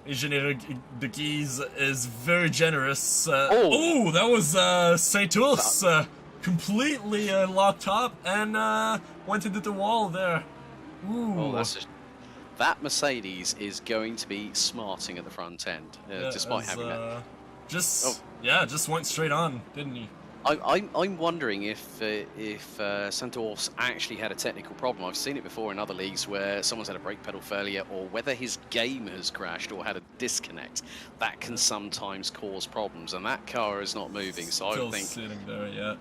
Généreux de Guise is very generous. Oh, that was Saint-Ours completely locked up and went into the wall there. Ooh. Oh, that's just... That Mercedes is going to be smarting at the front end, despite having that. Just went straight on, didn't he? I'm wondering if Saint-Ours actually had a technical problem. I've seen it before in other leagues where someone's had a brake pedal failure, or whether his game has crashed or had a disconnect. That can sometimes cause problems, and that car is not moving. So Still I think sitting there, yeah.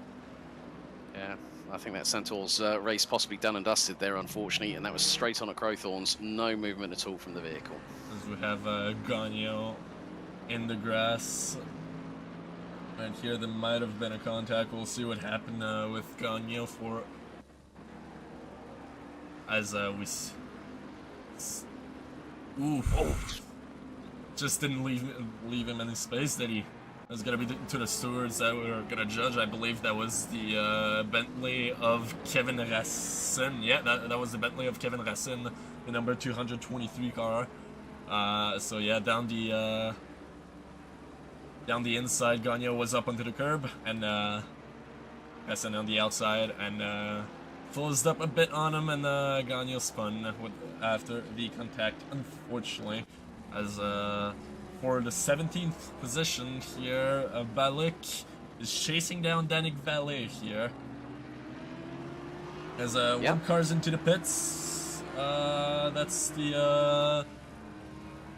Yeah, I think that Saint-Ours race possibly done and dusted there, unfortunately, and that was straight on at Crowthorns. No movement at all from the vehicle. As we have Gagnon in the grass. And here there might have been a contact. We'll see what happened with Gagnon for... As we... Oof. Oh. Just didn't leave him any space, did he? It's gonna be to the stewards that we're gonna judge. I believe that was the Bentley of Kevin Racine. Yeah, that was the Bentley of Kevin Racine, the number 223 car. So yeah, down the inside, Gagne was up onto the curb, and Racine on the outside, and closed up a bit on him, and Gagne spun after the contact, unfortunately, as for the 17th position here, Balik is chasing down Danik Valet here. As one car's into the pits. That's the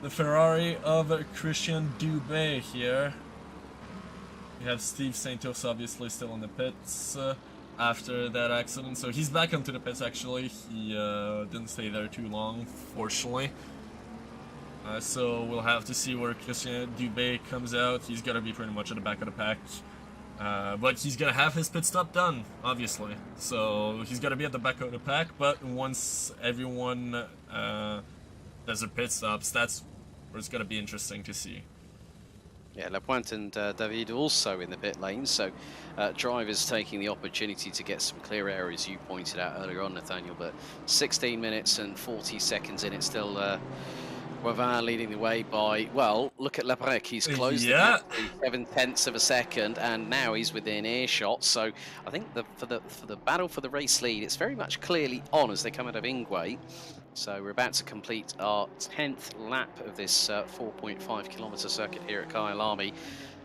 Ferrari of Christian Dubé here. We have Steve Santos obviously still in the pits after that accident, so he's back onto the pits actually. He didn't stay there too long, fortunately. So we'll have to see where Christian Dubé comes out. He's gonna be pretty much at the back of the pack. But he's gonna have his pit stop done, obviously. So he's gonna be at the back of the pack, but once everyone does their pit stops, that's where it's gonna be interesting to see. Yeah, Lapointe and David also in the pit lane, so drivers taking the opportunity to get some clear air, as you pointed out earlier on, Nathaniel, but 16 minutes and 40 seconds in, it's still Boivin leading the way by, well, look at Lebrec, he's closed the gap to 7/10 of a second, and now he's within earshot. So I think for the battle for the race lead, it's very much clearly on as they come out of Ingwe. So we're about to complete our 10th lap of this 4.5 kilometre circuit here at Kyalami.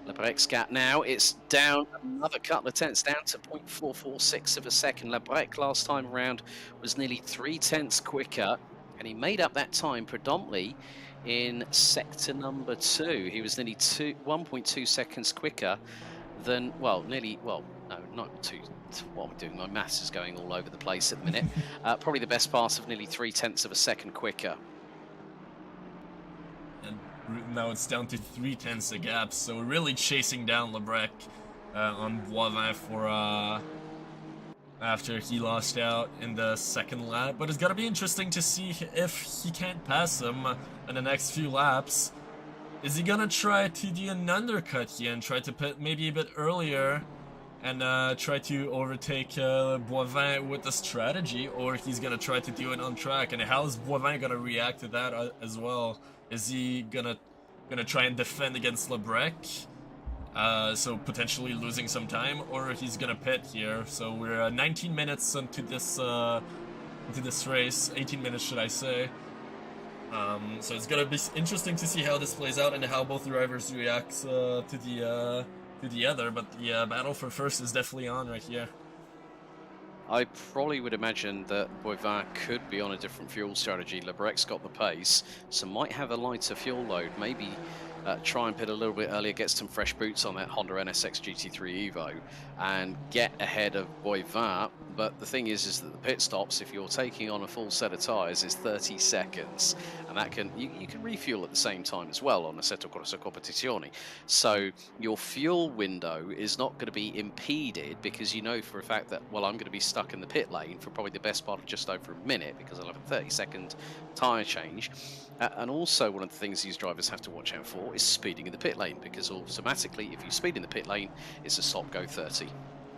Lebrec's gap now, it's down another couple of tenths, down to 0.446 of a second. Lebrec last time around was nearly 3/10 quicker, and he made up that time predominantly in sector number 2. He was nearly 1.2 seconds quicker than, well, nearly, well, no, not 2. What am I doing? My maths is going all over the place at the minute. Probably the best part of nearly 3/10 of a second quicker. And now it's down to 3/10 a gap, so we're really chasing down Lebrec on Boivin for after he lost out in the second lap. But it's gonna be interesting to see if he can't pass him in the next few laps. Is he gonna try to do an undercut here and try to pit maybe a bit earlier and try to overtake Boivin with the strategy, or he's gonna try to do it on track? And how is Boivin gonna react to that as well? Is he gonna try and defend against Lebrec, so potentially losing some time, or he's gonna pit here? So we're 19 minutes into this race, 18 minutes should I say. So it's gonna be interesting to see how this plays out and how both drivers react to the other, but the battle for first is definitely on right here. I probably would imagine that Boivin could be on a different fuel strategy. Lebrec's got the pace, so might have a lighter fuel load, maybe try and pit a little bit earlier, get some fresh boots on that Honda NSX GT3 Evo and get ahead of Boivin. But the thing is that the pit stops, if you're taking on a full set of tyres, is 30 seconds, and that can you can refuel at the same time as well on Assetto Corsa Competizione. So your fuel window is not going to be impeded, because you know for a fact that, well, I'm going to be stuck in the pit lane for probably the best part of just over a minute, because I'll have a 30-second tyre change. And also, one of the things these drivers have to watch out for is speeding in the pit lane, because automatically, if you speed in the pit lane, it's a stop go 30.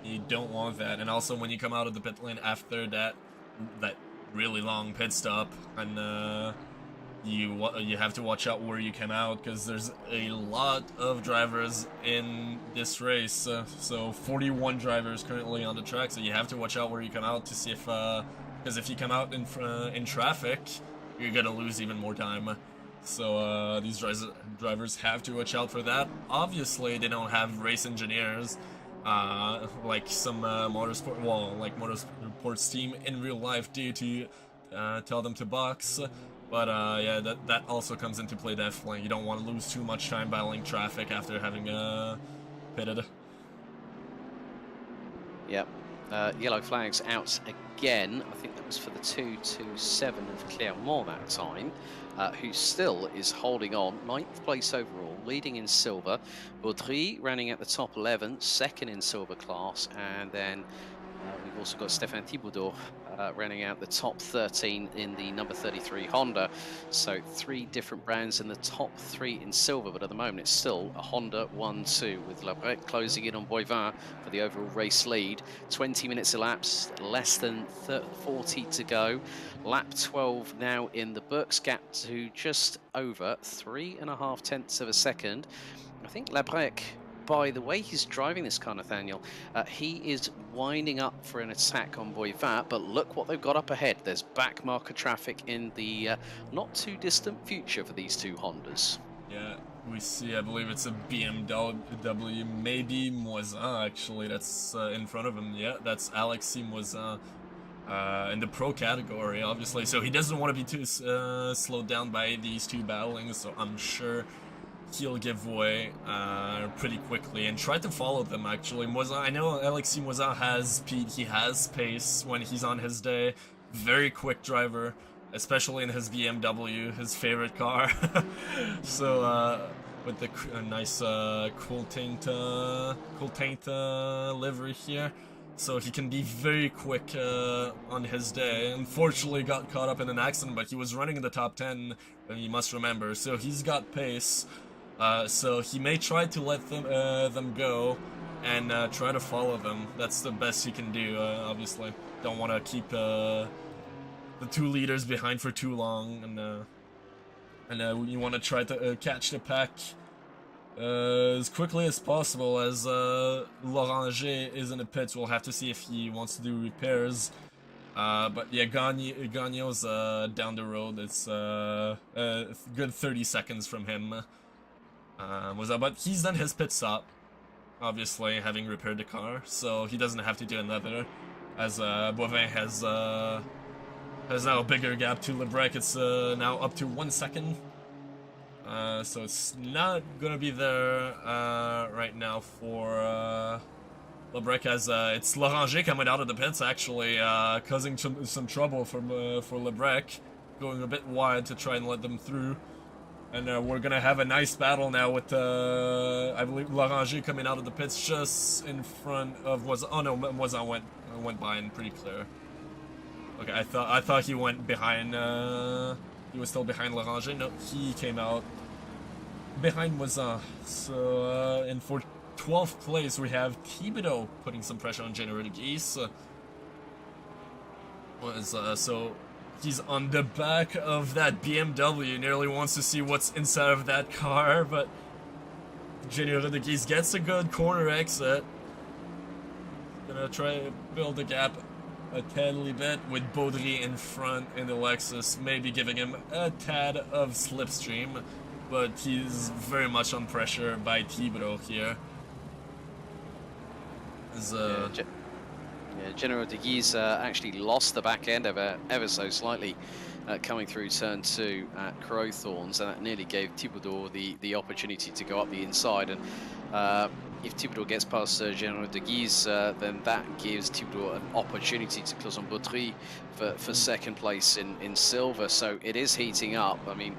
You don't want that. And also, when you come out of the pit lane after that really long pit stop, and you have to watch out where you come out, because there's a lot of drivers in this race. So 41 drivers currently on the track, so you have to watch out where you come out to see if, because if you come out in traffic, you're gonna lose even more time. So these drivers have to watch out for that. Obviously, they don't have race engineers like some motorsports team in real life do to tell them to box. But yeah, that also comes into play definitely. You don't want to lose too much time battling traffic after having pitted. Yep. Yellow flags out again. I think that was for the 227 of Clermont that time, who still is holding on. 9th place overall, leading in silver. Baudry running at the top 11, second in silver class, and then we've also got Stéphane Thibaudot running out the top 13 in the number 33 Honda. So 3 different brands in the top 3 in silver, but at the moment it's still a Honda 1-2 with Labrec closing in on Boivin for the overall race lead. 20 minutes elapsed, less than 40 to go. Lap 12 now in the books, gap to just over 3.5 tenths of a second. I think Labrec, by the way he's driving this car, Nathaniel, he is winding up for an attack on Boivin, but look what they've got up ahead. There's back marker traffic in the not too distant future for these 2 Hondas. Yeah, we see, I believe it's a BMW, maybe Moisin actually, that's in front of him. Yeah, that's Alexis Moisin in the pro category, obviously. So he doesn't want to be too slowed down by these 2 battling, so I'm sure he'll give way pretty quickly and try to follow them, actually. Moisin, I know Alexis Moisin has speed, he has pace when he's on his day. Very quick driver, especially in his BMW, his favorite car. So, with the nice cool taint livery here. So he can be very quick on his day. Unfortunately got caught up in an accident, but he was running in the top 10, you must remember. So he's got pace. So he may try to let them go and try to follow them. That's the best he can do, obviously. Don't want to keep the 2 leaders behind for too long, and you want to try to catch the pack as quickly as possible, as Loranger is in the pits. We'll have to see if he wants to do repairs. But yeah, Gagno's down the road. It's a good 30 seconds from him. But he's done his pit stop, obviously, having repaired the car, so he doesn't have to do another, as Boivin has now a bigger gap to Labrec. It's now up to 1 second, so it's not gonna be there right now for Labrec, as it's Loranger coming out of the pits, actually, causing some trouble for Labrec, going a bit wide to try and let them through. And we're gonna have a nice battle now with, I believe, Loranger coming out of the pits just in front of Moisin. Oh no, Moisin went by and pretty clear. Okay, I thought he went behind. He was still behind Loranger. No, he came out behind Moisin. So and for 12th place we have Thibaudot putting some pressure on General de Guise. So. He's on the back of that BMW, nearly wants to see what's inside of that car, but General de Guise gets a good corner exit. Gonna try to build a gap a tiny bit with Baudry in front in the Lexus, maybe giving him a tad of slipstream, but he's very much on pressure by Thibaudot here. General de Guise actually lost the back end ever so slightly coming through turn 2 at Crowthorns, and that nearly gave Thibaudot the opportunity to go up the inside. And if Thibaudot gets past General de Guise, then that gives Thibaudot an opportunity to close on Baudry for second place in silver. So it is heating up. I mean,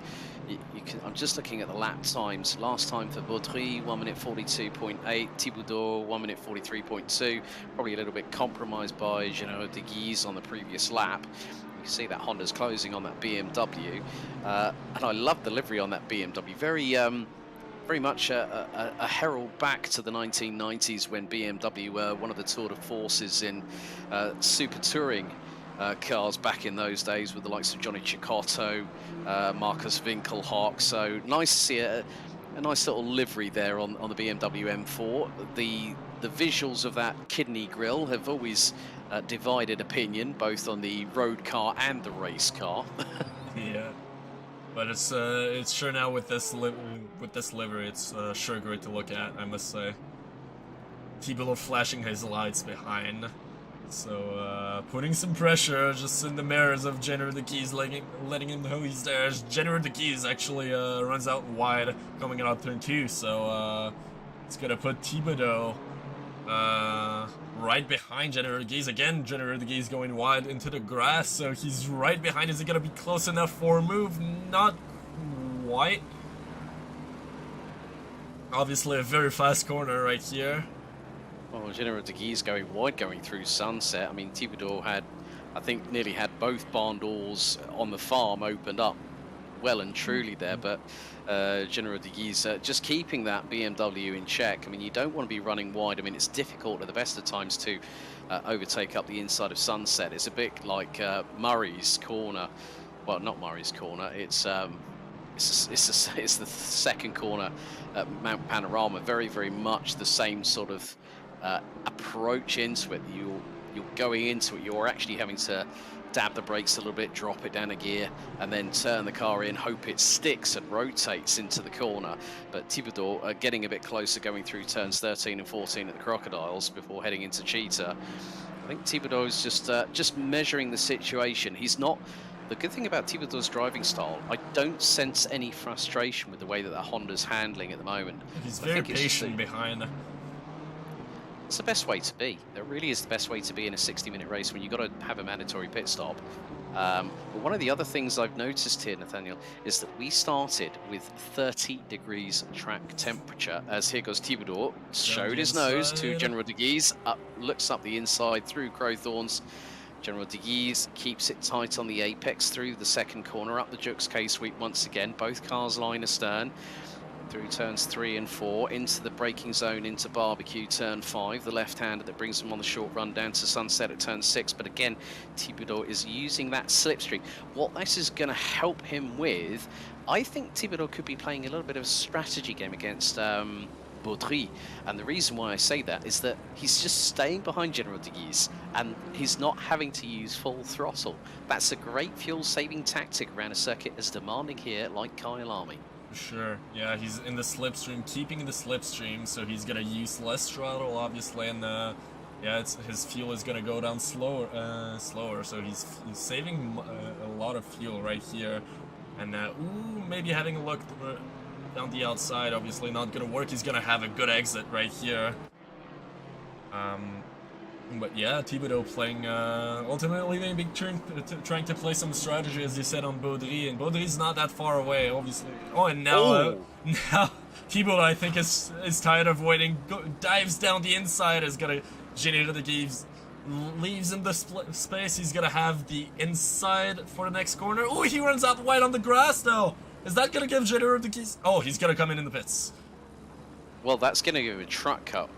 I'm just looking at the lap times. Last time for Baudry, 1 minute 42.8. Thibaudot, 1 minute 43.2. Probably a little bit compromised by General de Guise on the previous lap. You can see that Honda's closing on that BMW. And I love the livery on that BMW. Very much a herald back to the 1990s, when BMW were one of the tour de forces in super touring cars back in those days, with the likes of Johnny Cicotto, Marcus Winkelhock. So nice to see a nice little livery there on the BMW M4. The visuals of that kidney grille have always divided opinion, both on the road car and the race car. Yeah, but it's sure now with this livery, it's sure great to look at, I must say. Thibaudot flashing his lights behind. So, putting some pressure just in the mirrors of General de Guise, letting him know he's there. General de Guise actually runs out wide coming out turn 2, so it's gonna put Thibaudot right behind General de Guise. Again, General de Guise going wide into the grass, so he's right behind. Is he gonna be close enough for a move? Not quite. Obviously a very fast corner right here. Well, General de Guise going wide, going through Sunset. I mean, Thibodeau had, I think, nearly had both barn doors on the farm opened up well and truly there, but General de Guise just keeping that BMW in check. I mean, you don't want to be running wide. I mean, it's difficult at the best of times to overtake up the inside of Sunset. It's a bit like Murray's corner. Well, not Murray's corner. It's the second corner at Mount Panorama. Very, very much the same sort of approach into it. You're going into it. You're actually having to dab the brakes a little bit, drop it down a gear, and then turn the car in, hope it sticks and rotates into the corner. But Thibodeau getting a bit closer, going through turns 13 and 14 at the Crocodiles before heading into Cheetah. I think Thibodeau is just measuring the situation. He's not. The good thing about Thibodeau's driving style, I don't sense any frustration with the way that the Honda's handling at the moment. He's very patient behind. It's the best way to be. There really is the best way to be in a 60-minute race when you've got to have a mandatory pit stop. But one of the other things I've noticed here, Nathaniel, is that we started with 30 degrees track temperature. As here goes Thibodeau, showed his nose to General de Guise, looks up the inside through Crowthorns. General de Guise keeps it tight on the apex through the second corner, up the Jux K-sweep once again. Both cars line astern. Through turns 3 and 4, into the braking zone, into Barbecue, turn 5, the left-hander that brings them on the short run down to Sunset at turn 6. But again, Thibodeau is using that slipstream. What this is going to help him with, I think Thibodeau could be playing a little bit of a strategy game against Baudry. And the reason why I say that is that he's just staying behind General de Guise and he's not having to use full throttle. That's a great fuel-saving tactic around a circuit as demanding here like Kyalami. Sure, yeah, he's in the slipstream, keeping the slipstream, so he's gonna use less throttle, obviously, and yeah, his fuel is gonna go down slower, so he's saving a lot of fuel right here, and ooh, maybe having a look down the outside, obviously not gonna work. He's gonna have a good exit right here. But yeah, Thibodeau playing, ultimately maybe trying to play some strategy, as you said, on Baudry, and Baudry's not that far away, obviously. Oh, and now, now Thibodeau, I think, is tired of waiting, dives down the inside, is gonna generate the Guise, leaves in the space, he's gonna have the inside for the next corner. Oh, he runs out wide on the grass now! Is that gonna give General de Guise? Oh, he's gonna come in the pits. Well, that's gonna give a track cut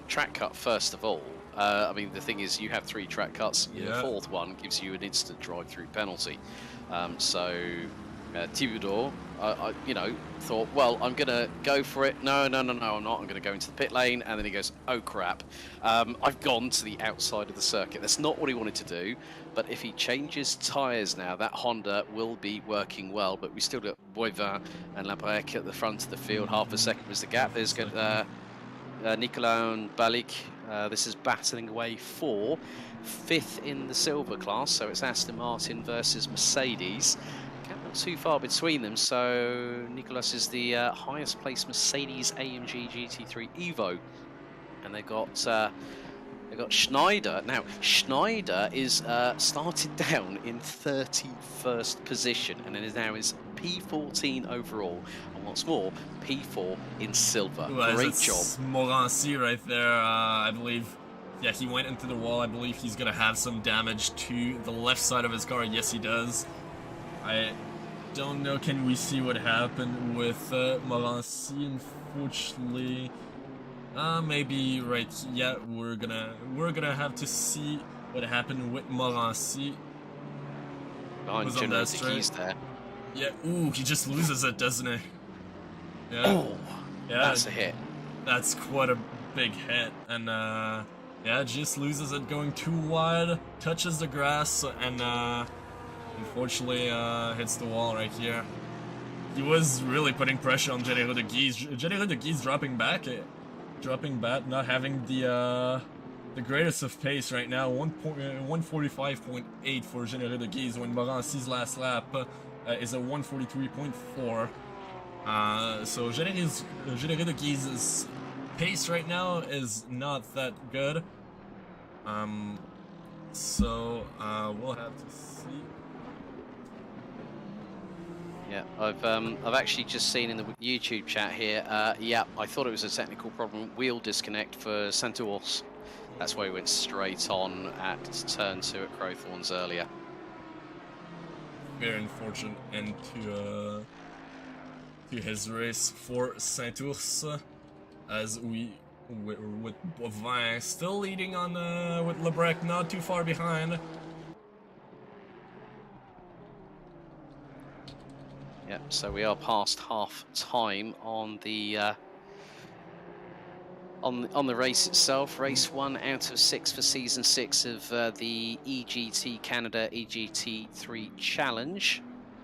first of all. I mean, the thing is, you have 3 track cuts. Yeah. The fourth one gives you an instant drive-through penalty. So Thibodeau, you know, thought, well, I'm going to go for it. No, I'm not. I'm going to go into the pit lane. And then he goes, oh, crap. I've gone to the outside of the circuit. That's not what he wanted to do. But if he changes tyres now, that Honda will be working well. But we still got Boivin and Labrec at the front of the field. Half a second was the gap. There's Nicolas and Balik. This is battling away for 5th in the silver class, so it's Aston Martin versus Mercedes. Not too far between them, so Nicolas is the highest placed Mercedes AMG GT3 Evo, and they've got Schneider. Now Schneider is started down in 31st position, and it now is P14 overall, and what's more, P4 in silver. Well, great job. Morancy right there, I believe. Yeah, he went into the wall. I believe he's gonna have some damage to the left side of his car. Yes, he does. I don't know. Can we see what happened with Morancy? Unfortunately, maybe right. Yeah, we're gonna have to see what happened with Morancy. Behind General de Guise there. Yeah, ooh, he just loses it, doesn't he? Yeah. Oh, yeah, that's a hit. That's quite a big hit, and yeah, just loses it going too wide, touches the grass, and unfortunately hits the wall right here. He was really putting pressure on General de Guise. General de Guise dropping back, not having the greatest of pace right now. 145.8 for General de Guise, when Morancy's last lap is a 143.4. So General de Guise's pace right now is not that good. So we'll have to see. Yeah, I've actually just seen in the YouTube chat here. Yeah, I thought it was a technical problem. Wheel disconnect for Santos. that's why he went straight on at turn 2 at Crowthorns earlier. Very unfortunate end to his race for Saint-Ours, as with Bovin still leading on with Lebrec not too far behind. Yep, so we are past half time on the race itself. Race 1 out of 6 for season 6 of the EGT Canada EGT3 Challenge.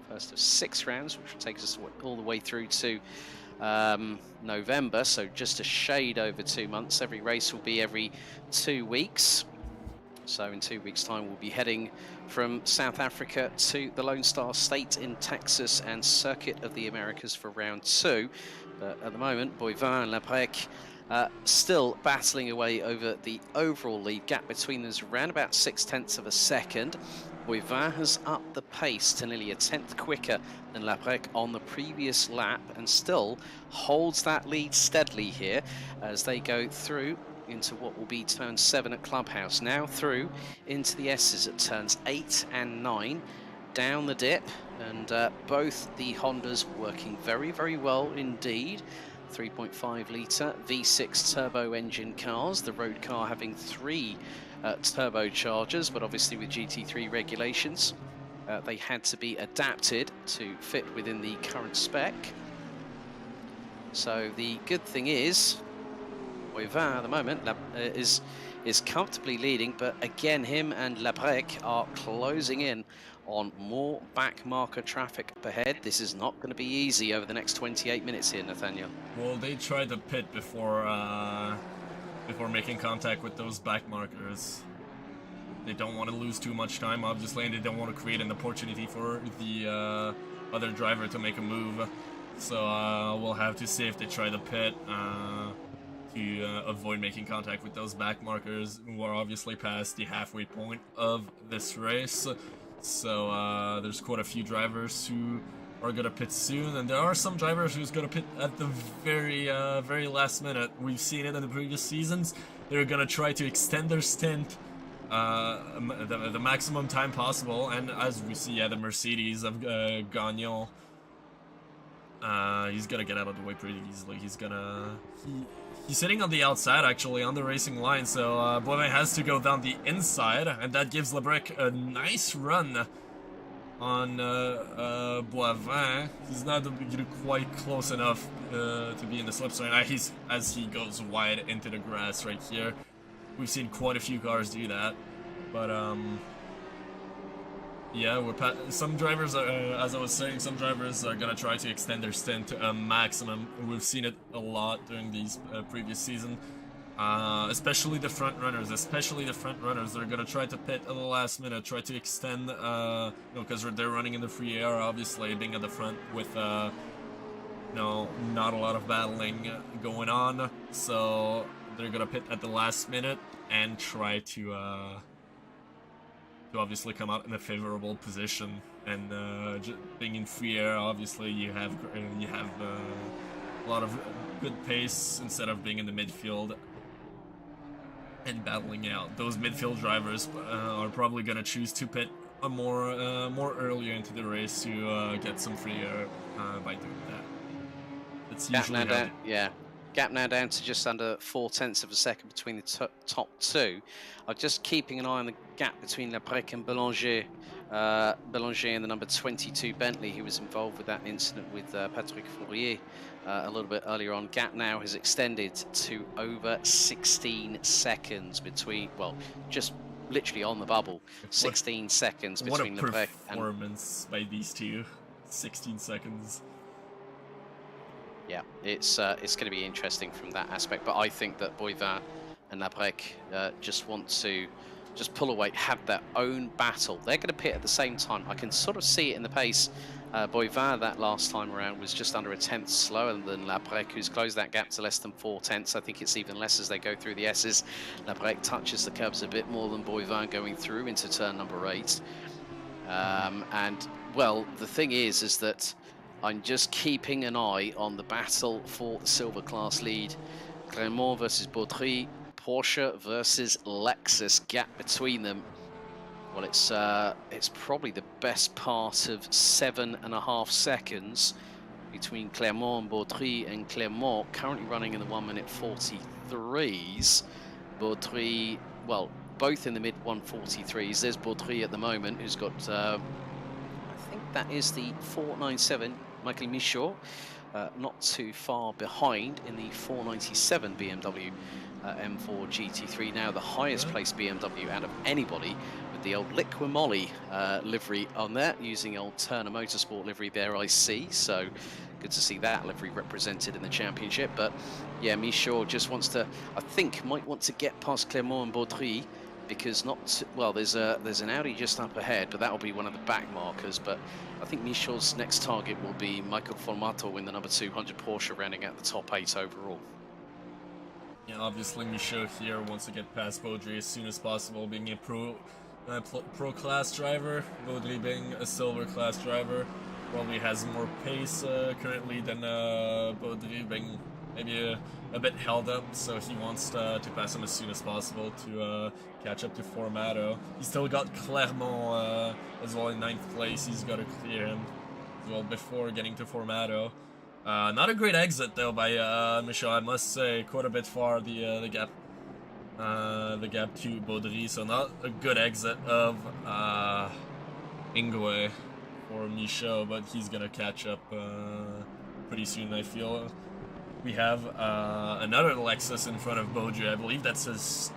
First of 6 rounds, which will take us all the way through to November, so just a shade over 2 months. Every race will be every 2 weeks. So in 2 weeks' time, we'll be heading from South Africa to the Lone Star State in Texas and Circuit of the Americas for round 2. But at the moment, Boivin and Lebrec still battling away over the overall lead. Gap between them is around about 0.6 of a second. Boivin has upped the pace to nearly a tenth quicker than Lebrec on the previous lap and still holds that lead steadily here as they go through into what will be turn 7 at Clubhouse. Now through into the S's at turns 8 and 9, down the dip, and both the Hondas working very, very well indeed. 3.5 litre V6 turbo engine cars, the road car having 3 turbochargers, but obviously with GT3 regulations they had to be adapted to fit within the current spec. So the good thing is Boivin at the moment is comfortably leading, but again him and Lebrec are closing in on more back marker traffic up ahead. This is not going to be easy over the next 28 minutes here, Nathaniel. Well, they tried to pit before making contact with those back markers. They don't want to lose too much time, obviously, and they don't want to create an opportunity for the other driver to make a move. So we'll have to see if they try to pit to avoid making contact with those back markers, who are obviously past the halfway point of this race. So there's quite a few drivers who are gonna pit soon, and there are some drivers who's gonna pit at the very last minute. We've seen it in the previous seasons. They're gonna try to extend their stint the maximum time possible, and as we see, the Mercedes of Gagnon, he's gonna get out of the way pretty easily. He's sitting on the outside, actually, on the racing line, so Boivin has to go down the inside, and that gives Lebrec a nice run on Boivin. He's not quite close enough to be in the slipstream as he goes wide into the grass right here. We've seen quite a few cars do that, but yeah, some drivers are, as I was saying, some drivers are gonna try to extend their stint to a maximum. We've seen it a lot during these previous season, especially the front runners. They're gonna try to pit at the last minute, try to extend, because they're running in the free air, obviously, being at the front with, not a lot of battling going on. So they're gonna pit at the last minute and try to obviously come out in a favorable position, and being in free air, obviously you have a lot of good pace instead of being in the midfield and battling out. Those midfield drivers are probably gonna choose to pit more earlier into the race to get some free air by doing that. It's usually Gap now down to just under 0.4 of a second between the top two. I'm just keeping an eye on the gap between Lebrec and Belanger. Belanger and the number 22 Bentley, who was involved with that incident with Patrick Fourier a little bit earlier on. Gap now has extended to over 16 seconds between, well, just literally on the bubble. 16 seconds between Lebrec and... What a performance by these two. 16 seconds. Yeah, it's going to be interesting from that aspect, but I think that Boivin and Lebrec just want to pull away, have their own battle. They're going to pit at the same time. I can sort of see it in the pace. Boivin that last time around was just under a tenth slower than Lebrec, who's closed that gap to less than 0.4. I think it's even less as they go through the S's. Lebrec touches the curbs a bit more than Boivin going through into turn number 8. And, well, the thing is that I'm just keeping an eye on the battle for the silver class lead. Clermont versus Baudry, Porsche versus Lexus. Gap between them, well, it's probably the best part of 7.5 seconds between Clermont and Baudry, and Clermont currently running in the 1 minute 43s. Baudry, well, both in the mid 143s. There's Baudry at the moment, who's got, I think that is the 497, Michael Michaud, not too far behind in the 497 BMW M4 GT3, now the highest placed BMW out of anybody, with the old Liqui-Moly livery on there, using old Turner Motorsport livery there, I see. So good to see that livery represented in the championship. But yeah, Michaud just wants to, I think, might want to get past Clermont and Baudry, because well, there's an Audi just up ahead, but that will be one of the back markers. But I think Michaud's next target will be Michael Formato in the number 200 Porsche, rounding out the top 8 overall. Yeah, obviously Michaud here wants to get past Baudry as soon as possible, being a pro class driver. Baudry being a silver class driver, probably has more pace currently than Baudry, being maybe a bit held up, so he wants to pass him as soon as possible to catch up to Formato. He's still got Clermont as well in 9th place. He's got to clear him as well before getting to Formato. Not a great exit though by Michaud, I must say. Quite a bit far the gap to Baudry, so not a good exit of Ingwe for Michaud, but he's gonna catch up pretty soon, I feel. We have another Lexus in front of Baudry. I believe that's his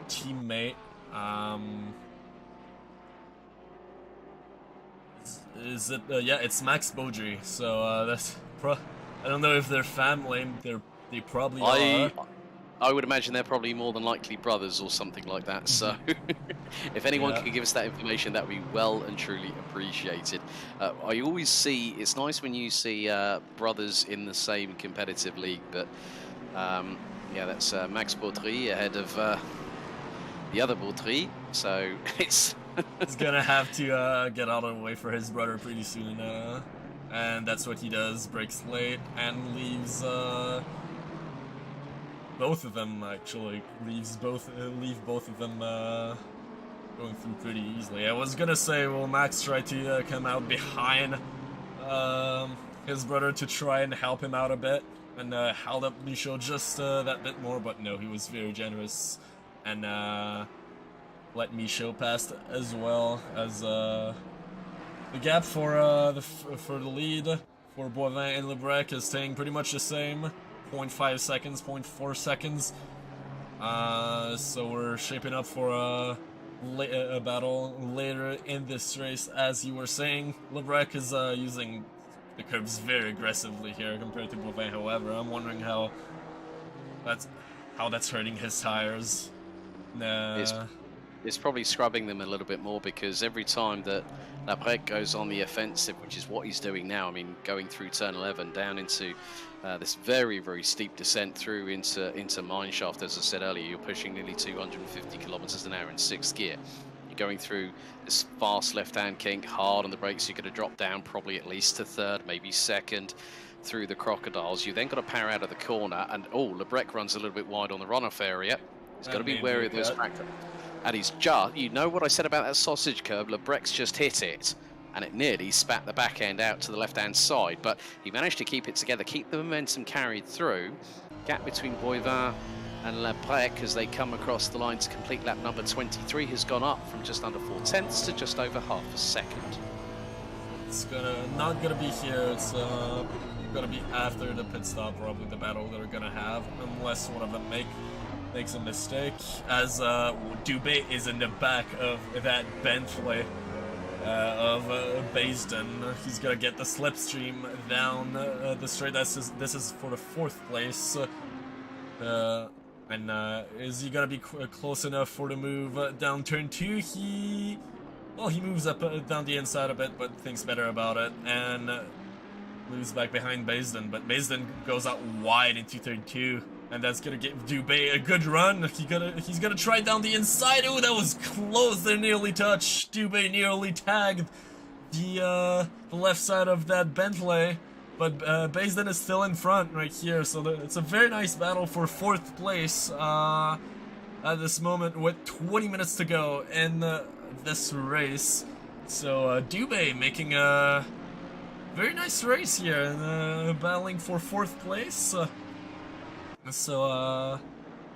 teammate. Is it? Yeah, it's Max Baudry. So that's I don't know if they're family. They probably are. I would imagine they're probably more than likely brothers or something like that. So if anyone could give us that information, that would be well and truly appreciated. I always see, it's nice when you see brothers in the same competitive league, but yeah, that's Max Baudry ahead of the other Baudry. So it's... He's gonna have to get out of the way for his brother pretty soon. And that's what he does, breaks late and leaves... both of them actually leave both of them going through pretty easily. I was gonna say, will Max try to come out behind his brother to try and help him out a bit and held up Michaud just that bit more, but no, he was very generous and let Michaud pass as well, as the gap for the lead for Boivin and Lebrec is staying pretty much the same. 0.5 seconds, 0.4 seconds. So we're shaping up for a battle later in this race, as you were saying. Lebrec is using the curves very aggressively here compared to Boivin. However, I'm wondering how that's hurting his tires. It's probably scrubbing them a little bit more, because every time that Lebrec goes on the offensive, which is what he's doing now, I mean, going through turn 11 down into this very, very steep descent through into mineshaft, as I said earlier, you're pushing nearly 250 kilometers an hour in 6th gear. You're going through this fast left-hand kink, hard on the brakes. You're going to drop down probably at least to 3rd, maybe 2nd through the crocodiles. You then got to power out of the corner, and Lebrec runs a little bit wide on the runoff area. He's got to be wary of those tractors. And he's just, you know what I said about that sausage curve, Lebrec's just hit it, and it nearly spat the back end out to the left-hand side, but he managed to keep it together, keep the momentum carried through. Gap between Boivin and Lebrec as they come across the line to complete lap number 23 has gone up from just under 4/10 to just over half a second. It's not gonna be here, it's gonna be after the pit stop, probably the battle they're gonna have, unless one of them makes a mistake, as Dubé is in the back of that Bentley of Baisden. He's gonna get the slipstream down the straight. This is for the 4th place. And is he gonna be close enough for the move down turn 2? He moves up down the inside a bit, but thinks better about it and moves back behind Baisden. But Baisden goes out wide into turn 2. And that's gonna give Dubé a good run. He's gonna try down the inside. Oh, that was close. They nearly touched. Dubé nearly tagged the left side of that Bentley, but Baisden is still in front right here. So it's a very nice battle for 4th place. at this moment with 20 minutes to go in this race. So Dubé making a very nice race here and battling for 4th place. So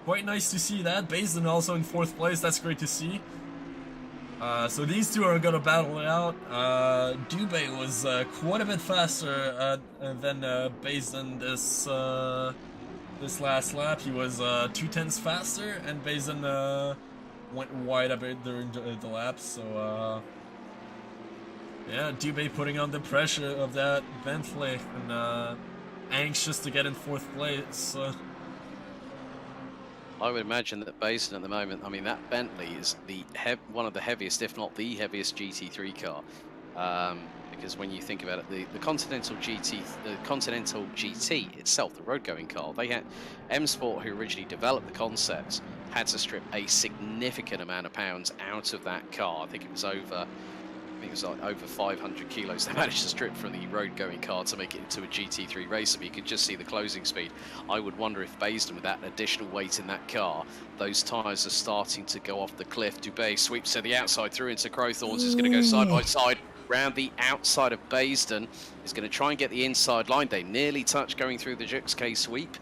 quite nice to see that. Basin also in 4th place, that's great to see. So these two are gonna battle it out. Dubé was quite a bit faster than Basin this last lap. He was 2/10 faster, and Basin went wide a bit during the lap. So yeah, Dubé putting on the pressure of that Bentley and anxious to get in 4th place. I would imagine that Basin at the moment, I mean, that Bentley is one of the heaviest, if not the heaviest GT3 car. Because when you think about it, the Continental GT itself, the road-going car, they had M Sport, who originally developed the concept, had to strip a significant amount of pounds out of that car. I think it was like over 500 kilos they managed to strip from the road-going car to make it into a GT3 racer. But you could just see the closing speed. I would wonder if Basin, with that additional weight in that car, those tyres are starting to go off the cliff. Dubé sweeps to the outside through into Crowthorns. Is going to go side by side round the outside of Basin. Is going to try and get the inside line. They nearly touch going through the Jux K sweep,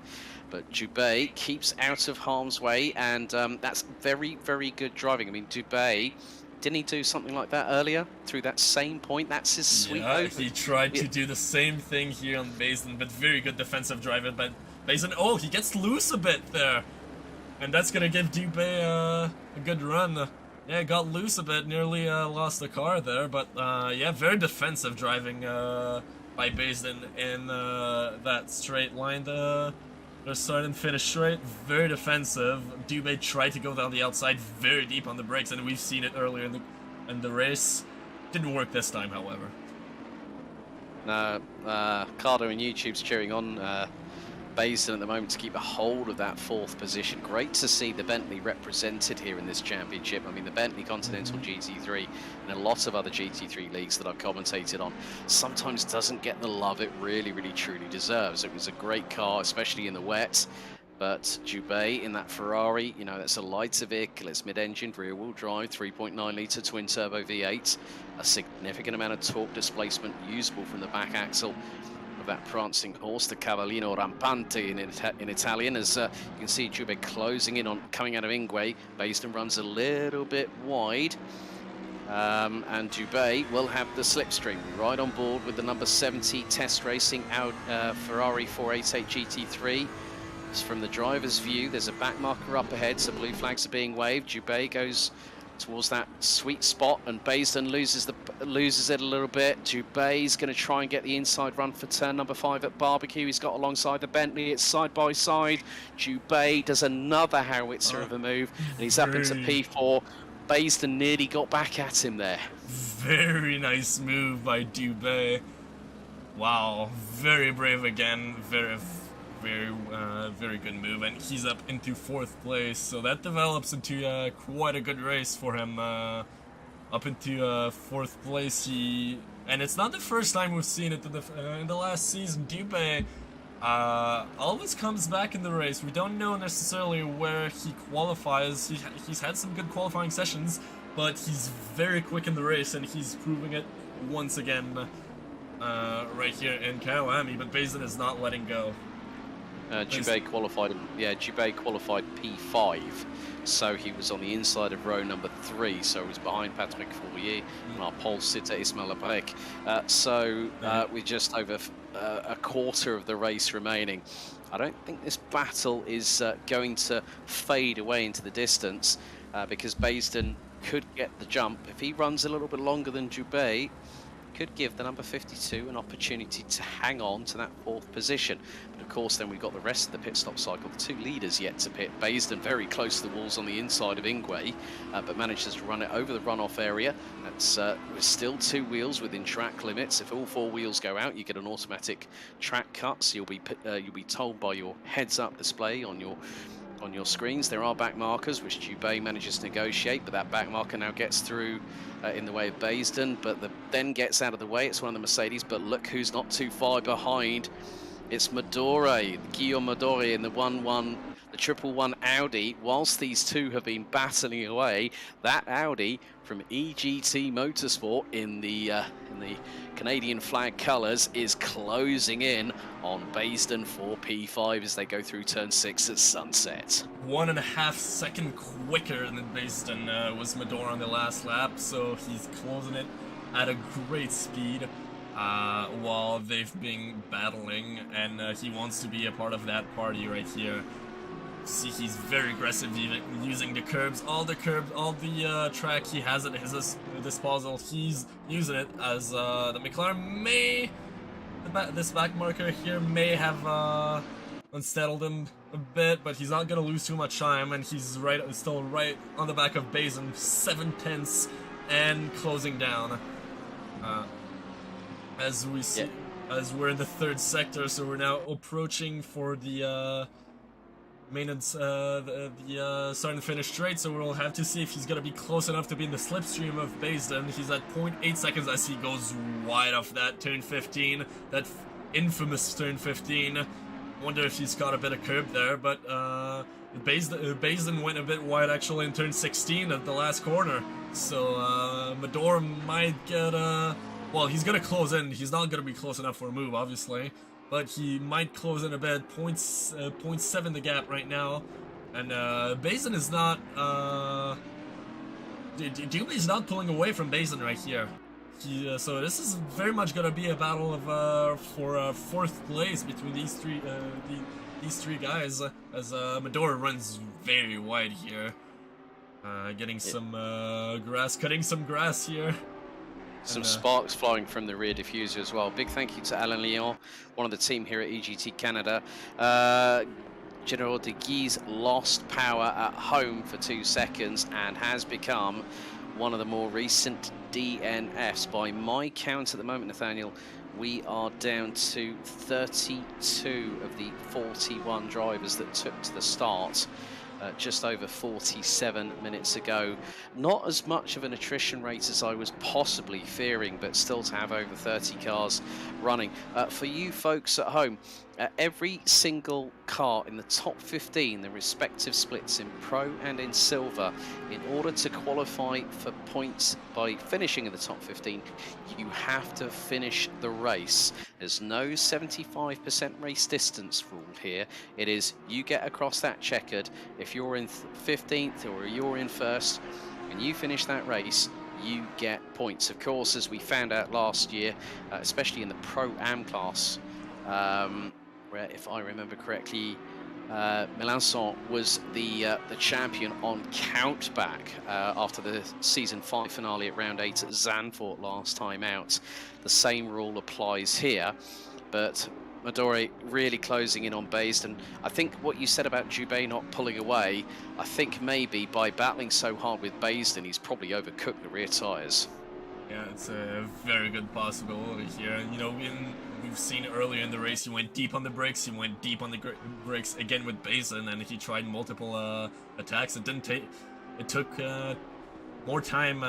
but Dubé keeps out of harm's way, and that's very, very good driving. I mean, Dubé, didn't he do something like that earlier through that same point? That's his sweep over. He tried to do the same thing here on Basin, but very good defensive driver. But Basin, oh, he gets loose a bit there, and that's gonna give Dubé a good run. Yeah, got loose a bit, nearly lost the car there, but yeah, very defensive driving by Basin in that straight line. Their start and finish straight, very defensive. Dubé tried to go down the outside very deep on the brakes, and we've seen it earlier in the race. Didn't work this time, however. No, Cardo and YouTube's cheering on Basin at the moment to keep a hold of that 4th position. Great to see the Bentley represented here in this championship. I mean, the Bentley Continental GT3 and a lot of other GT3 leagues that I've commentated on sometimes doesn't get the love it really, really, truly deserves. It was a great car, especially in the wet. But Dubé in that Ferrari, you know, that's a lighter vehicle. It's mid-engine, rear-wheel drive, 3.9-litre twin-turbo V8. A significant amount of torque displacement usable from the back axle of that prancing horse, the Cavallino Rampante in Italian. As you can see, Dubé closing in on coming out of Ingwe. Basin runs a little bit wide. And Dubé will have the slipstream. Right on board with the number 70 Test Racing out Ferrari 488 GT3. From the driver's view, there's a back marker up ahead, so blue flags are being waved. Dubé goes towards that sweet spot, and Basin loses it a little bit. Dubé's going to try and get the inside run for turn number 5 at Barbecue. He's got alongside the Bentley. It's side by side. Dubé does another howitzer of a move, and he's up into P4. Basin nearly got back at him there. Very nice move by Dubé. Wow, very brave again. Very good move, and he's up into 4th place, so that develops into quite a good race for him. Up into 4th place, and it's not the first time we've seen it in the last season. Dubé always comes back in the race. We don't know necessarily where he qualifies. He's had some good qualifying sessions, but he's very quick in the race, and he's proving it once again right here in Kyalami. But Basin is not letting go. Dubé qualified P5, so he was on the inside of row number 3, so he was behind Patrick Fourier and our pole sitter Ismail Abrek. With just over a quarter of the race remaining, I don't think this battle is going to fade away into the distance, because Basin could get the jump. If he runs a little bit longer than Dubé, could give the number 52 an opportunity to hang on to that 4th position. But of course, then we've got the rest of the pit stop cycle, the 2 leaders yet to pit. Basin very close to the walls on the inside of Ingwe, but manages to run it over the runoff area. That's with still 2 wheels within track limits. If all 4 wheels go out, you get an automatic track cut, so you'll be told by your heads-up display on your screens. There are back markers, which Dubé manages to negotiate, but that back marker now gets through in the way of Basin, but then gets out of the way. It's one of the Mercedes, but look who's not too far behind. It's Guillaume Madore in the 1-1, the triple one Audi, whilst these two have been battling away, that Audi from EGT Motorsport in the Canadian flag colours is closing in on Baisden for P5 as they go through turn 6 at sunset. 1.5 seconds quicker than Baisden was Medor on the last lap, so he's closing it at a great speed while they've been battling, and he wants to be a part of that party right here. See, he's very aggressive using the curbs, all the track he has at his disposal. He's using it as the McLaren may, this back marker here may have unsettled him a bit, but he's not gonna lose too much time, and he's still right on the back of Baisden, 7/10 and closing down. As we see, as we're in the third sector, so we're now approaching for the maintenance, the start and finish straight, so we'll have to see if he's gonna be close enough to be in the slipstream of Baisden. He's at 0.8 seconds as he goes wide off that turn 15, that infamous turn 15. Wonder if he's got a bit of curb there, but Baisden went a bit wide actually in turn 16 at the last corner, so Medor might get well, he's gonna close in. He's not gonna be close enough for a move, obviously, but he might close in a bit. 0.7 the gap right now, and Baisden is not. Dube's not pulling away from Baisden right here. So this is very much gonna be a battle of for fourth place between these three guys. As Medor runs very wide here, getting some grass, cutting some grass here. Some sparks flying from the rear diffuser as well. Big thank you to Alain Lyon, one of the team here at EGT Canada. General de Guise lost power at home for 2 seconds and has become one of the more recent DNFs. By my count at the moment, Nathaniel, we are down to 32 of the 41 drivers that took to the start. Just over 47 minutes ago. Not as much of an attrition rate as I was possibly fearing, but still to have over 30 cars running. For you folks at home, every single car in the top 15, the respective splits in Pro and in Silver, in order to qualify for points by finishing in the top 15, you have to finish the race. There's no 75% race distance rule here. It is you get across that checkered. If you're in 15th or you're in first and you finish that race, you get points. Of course, as we found out last year, especially in the Pro-Am class, where, if I remember correctly, Melançon was the champion on countback after the season 5 finale at round 8 at Zandvoort last time out. The same rule applies here, but Medor really closing in on Baisden. I think what you said about Dubé not pulling away, I think maybe by battling so hard with Baisden, he's probably overcooked the rear tyres. Yeah, it's a very good possibility here. You know, we've seen earlier in the race, he went deep on the brakes, he went deep on the brakes again with Baisden, and he tried multiple attacks. It didn't take. It took more time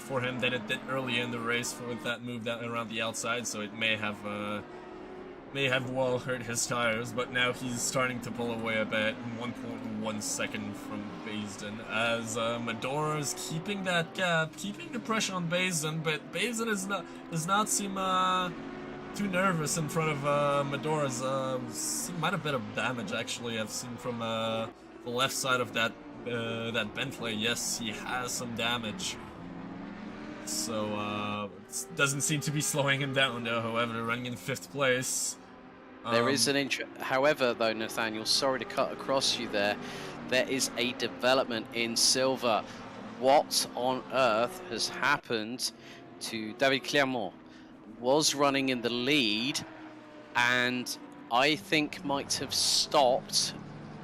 for him than it did earlier in the race with that move that around the outside. So it may have well hurt his tires, but now he's starting to pull away a bit. 1.1 second from Baisden as Medor is keeping that gap, keeping the pressure on Baisden, but Baisden does not seem too nervous in front of Medor's. Might have been a damage actually. I've seen from the left side of that Bentley. Yes, he has some damage. So it doesn't seem to be slowing him down though. However, running in 5th place. There is an however, though, Nathaniel, sorry to cut across you there. There is a development in Silver. What on earth has happened to David Clermont? Was running in the lead, and I think might have stopped.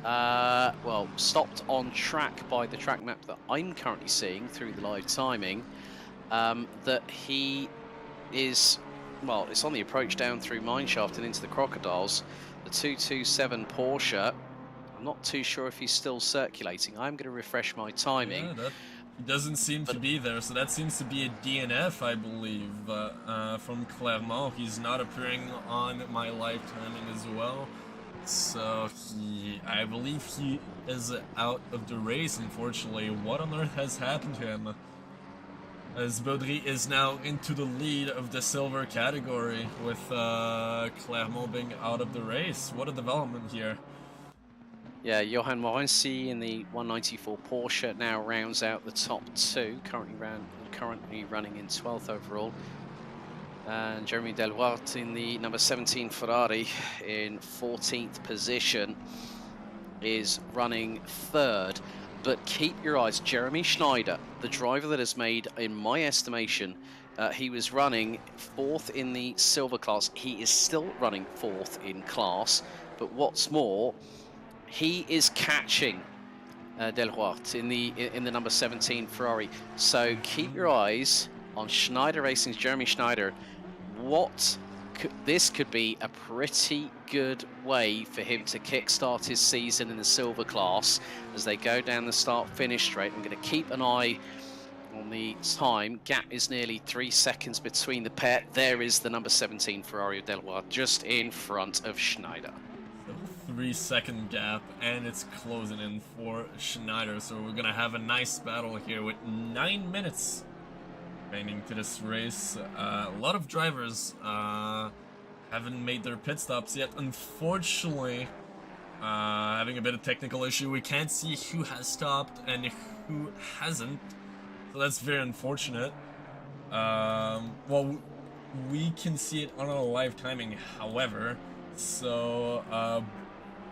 Well, stopped on track by the track map that I'm currently seeing through the live timing. That he is, well, it's on the approach down through Mineshaft and into the Crocodiles. The 227 Porsche, I'm not too sure if he's still circulating. I'm going to refresh my timing. Yeah, he doesn't seem to be there, so that seems to be a DNF, I believe, from Clermont. He's not appearing on my live timing as well. So I believe he is out of the race, unfortunately. What on earth has happened to him? As Baudry is now into the lead of the silver category, with Clermont being out of the race. What a development here. Yeah, Johan Morency in the 194 Porsche now rounds out the top two, currently running in 12th overall. And Jeremy Delwart in the number 17 Ferrari in 14th position is running third. But keep your eyes, Jeremy Schneider, the driver that has made, in my estimation, he was running 4th in the silver class. He is still running 4th in class, but what's more, he is catching Delwart in the number 17 Ferrari. So keep your eyes on Schneider Racing's Jeremy Schneider. This could be a pretty good way for him to kickstart his season in the silver class as they go down the start-finish straight. I'm going to keep an eye on the time. Gap is nearly 3 seconds between the pair. There is the number 17 Ferrari of Delwart just in front of Schneider. 3-second gap, and it's closing in for Schneider. So we're going to have a nice battle here with 9 minutes remaining to this race. A lot of drivers haven't made their pit stops yet. Unfortunately, having a bit of technical issue, we can't see who has stopped and who hasn't. So that's very unfortunate. Well, we can see it on our live timing, however. So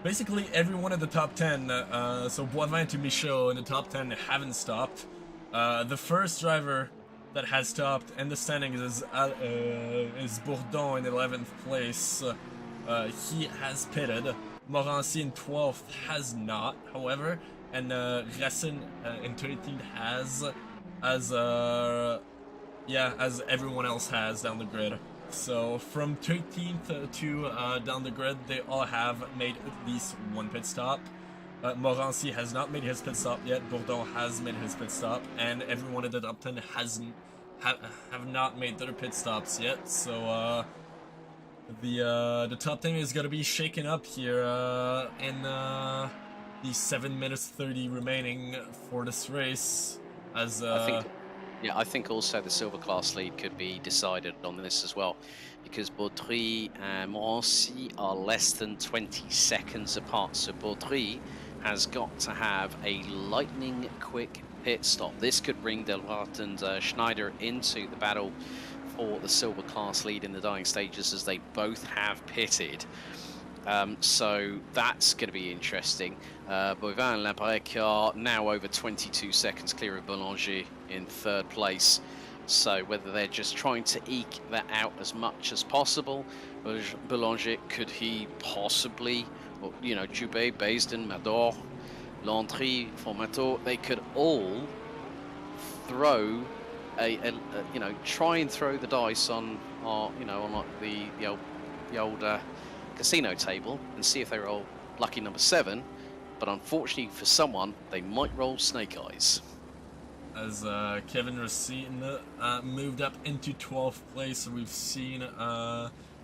basically everyone in the top 10, so Boivin to Michaud in the top 10 haven't stopped. The first driver that has stopped in the standings is Bourdon in 11th place. He has pitted. Morency in 12th has not, however, and Racine in 13th has, as everyone else has down the grid. So from 13th to down the grid, they all have made at least one pit stop. Morency has not made his pit stop yet. Bourdon has made his pit stop, and everyone in the top 10 have not made their pit stops yet. So the top 10 is gonna be shaken up here in the 7 minutes 30 remaining for this race. As I think also the silver class lead could be decided on this as well, because Baudry and Morency are less than 20 seconds apart. So Baudry has got to have a lightning quick pit stop. This could bring Delwart and Schneider into the battle for the silver class lead in the dying stages, as they both have pitted. So that's going to be interesting. Boivin and Labrec are now over 22 seconds clear of Boulanger in third place. So whether they're just trying to eke that out as much as possible, Boulanger, could he possibly, or, you know, Dubé, Baisden, Mador, Landry, Formato, they could all throw you know, try and throw the dice on, you know, on like the old casino table and see if they roll lucky number 7. But unfortunately for someone, they might roll snake eyes. As Kevin Racine moved up into 12th place, we've seen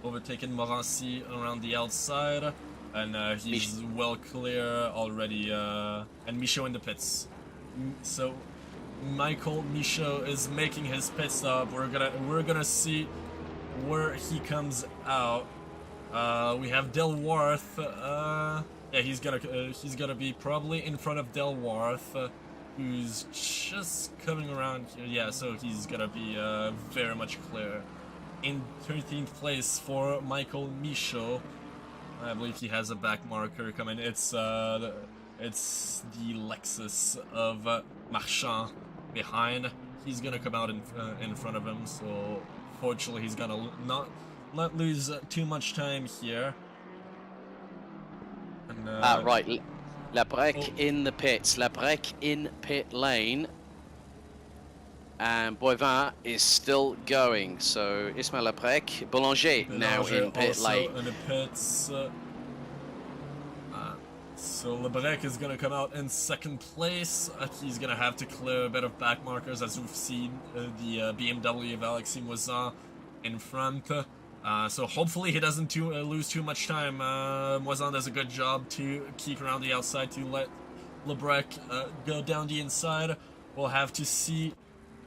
overtaken Morency around the outside, and he's well clear already, and Michaud in the pits. So Michael Michaud is making his pit stop. We're gonna see where he comes out. We have Delwart. Yeah, he's gonna be probably in front of Delwart, who's just coming around here. Yeah, so he's gonna be very much clear. In 13th place for Michael Michaud. I believe he has a back marker coming. It's the Lexus of Marchand behind. He's gonna come out in front of him. So fortunately, he's gonna not lose too much time here. And, right, Labrec in the pits. Labrec in pit lane. And Boivin is still going. So Ismail Labrec, Boulanger now in pit lane. In the pits. So Labrec is going to come out in second place. He's going to have to clear a bit of back markers, as we've seen the BMW of Alexis Moisan in front. So hopefully he doesn't lose too much time. Moisan does a good job to keep around the outside to let Lebrec go down the inside. We'll have to see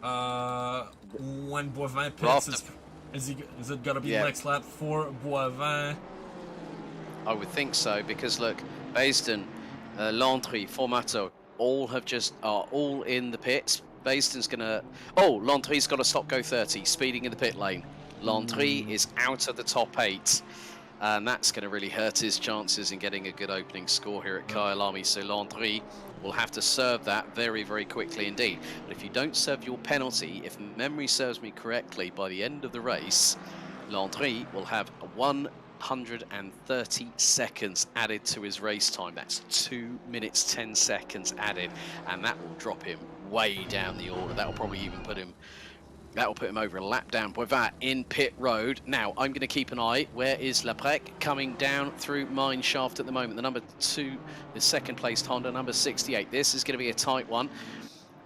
when Boivin pits. Is it gonna be next lap for Boivin? I would think so, because look, Baisden, Landry, Formato, all are all in the pits. Baisden's gonna... Oh, Landry's got to stop go 30, speeding in the pit lane. Landry is out of the top 8, and that's going to really hurt his chances in getting a good opening score here at Kyalami. So Landry will have to serve that very, very quickly indeed. But if you don't serve your penalty, if memory serves me correctly, by the end of the race, Landry will have 130 seconds added to his race time. That's 2 minutes 10 seconds added, and that will drop him way down the order. That will probably even put him over a lap down. Boivin in pit road. Now, I'm going to keep an eye. Where is Lebrec? Coming down through mine shaft at the moment. The number 2, the second placed Honda, number 68. This is going to be a tight one.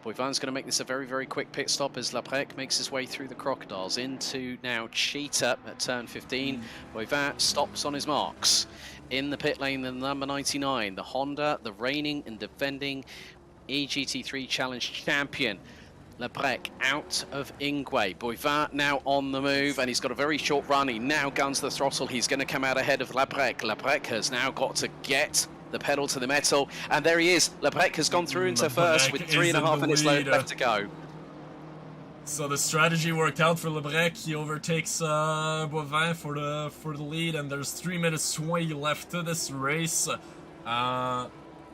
Boivin's going to make this a very, very quick pit stop as Lebrec makes his way through the crocodiles into now Cheetah at turn 15. Boivin stops on his marks. In the pit lane, the number 99, the Honda, the reigning and defending EGT3 Challenge champion. Lebrec out of Ingwe. Boivin now on the move, and he's got a very short run. He now guns the throttle. He's going to come out ahead of Lebrec. Lebrec has now got to get the pedal to the metal, and there he is. Lebrec has gone through into first with 3.5 minutes left to go. So the strategy worked out for Lebrec. He overtakes Boivin for the lead, and there's 3 minutes 20 left to this race.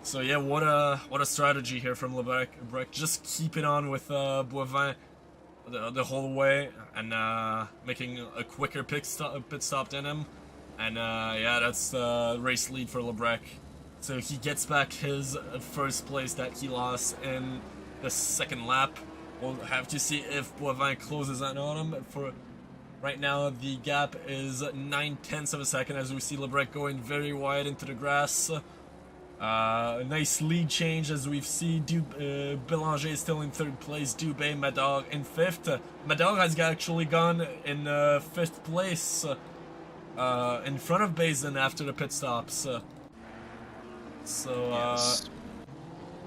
So yeah, what a strategy here from Lebrec. Just keeping on with Boivin the whole way, and making a quicker pit stop than him. And yeah, that's the race lead for Lebrec. So he gets back his first place that he lost in the second lap. We'll have to see if Boivin closes on him. For right now, the gap is 9/10 of a second as we see Lebrec going very wide into the grass. A nice lead change as we've seen. Bélanger is still in 3rd place, Dubé, Madar in 5th. Madar has actually gone in 5th place in front of Baisden after the pit stops. Yes.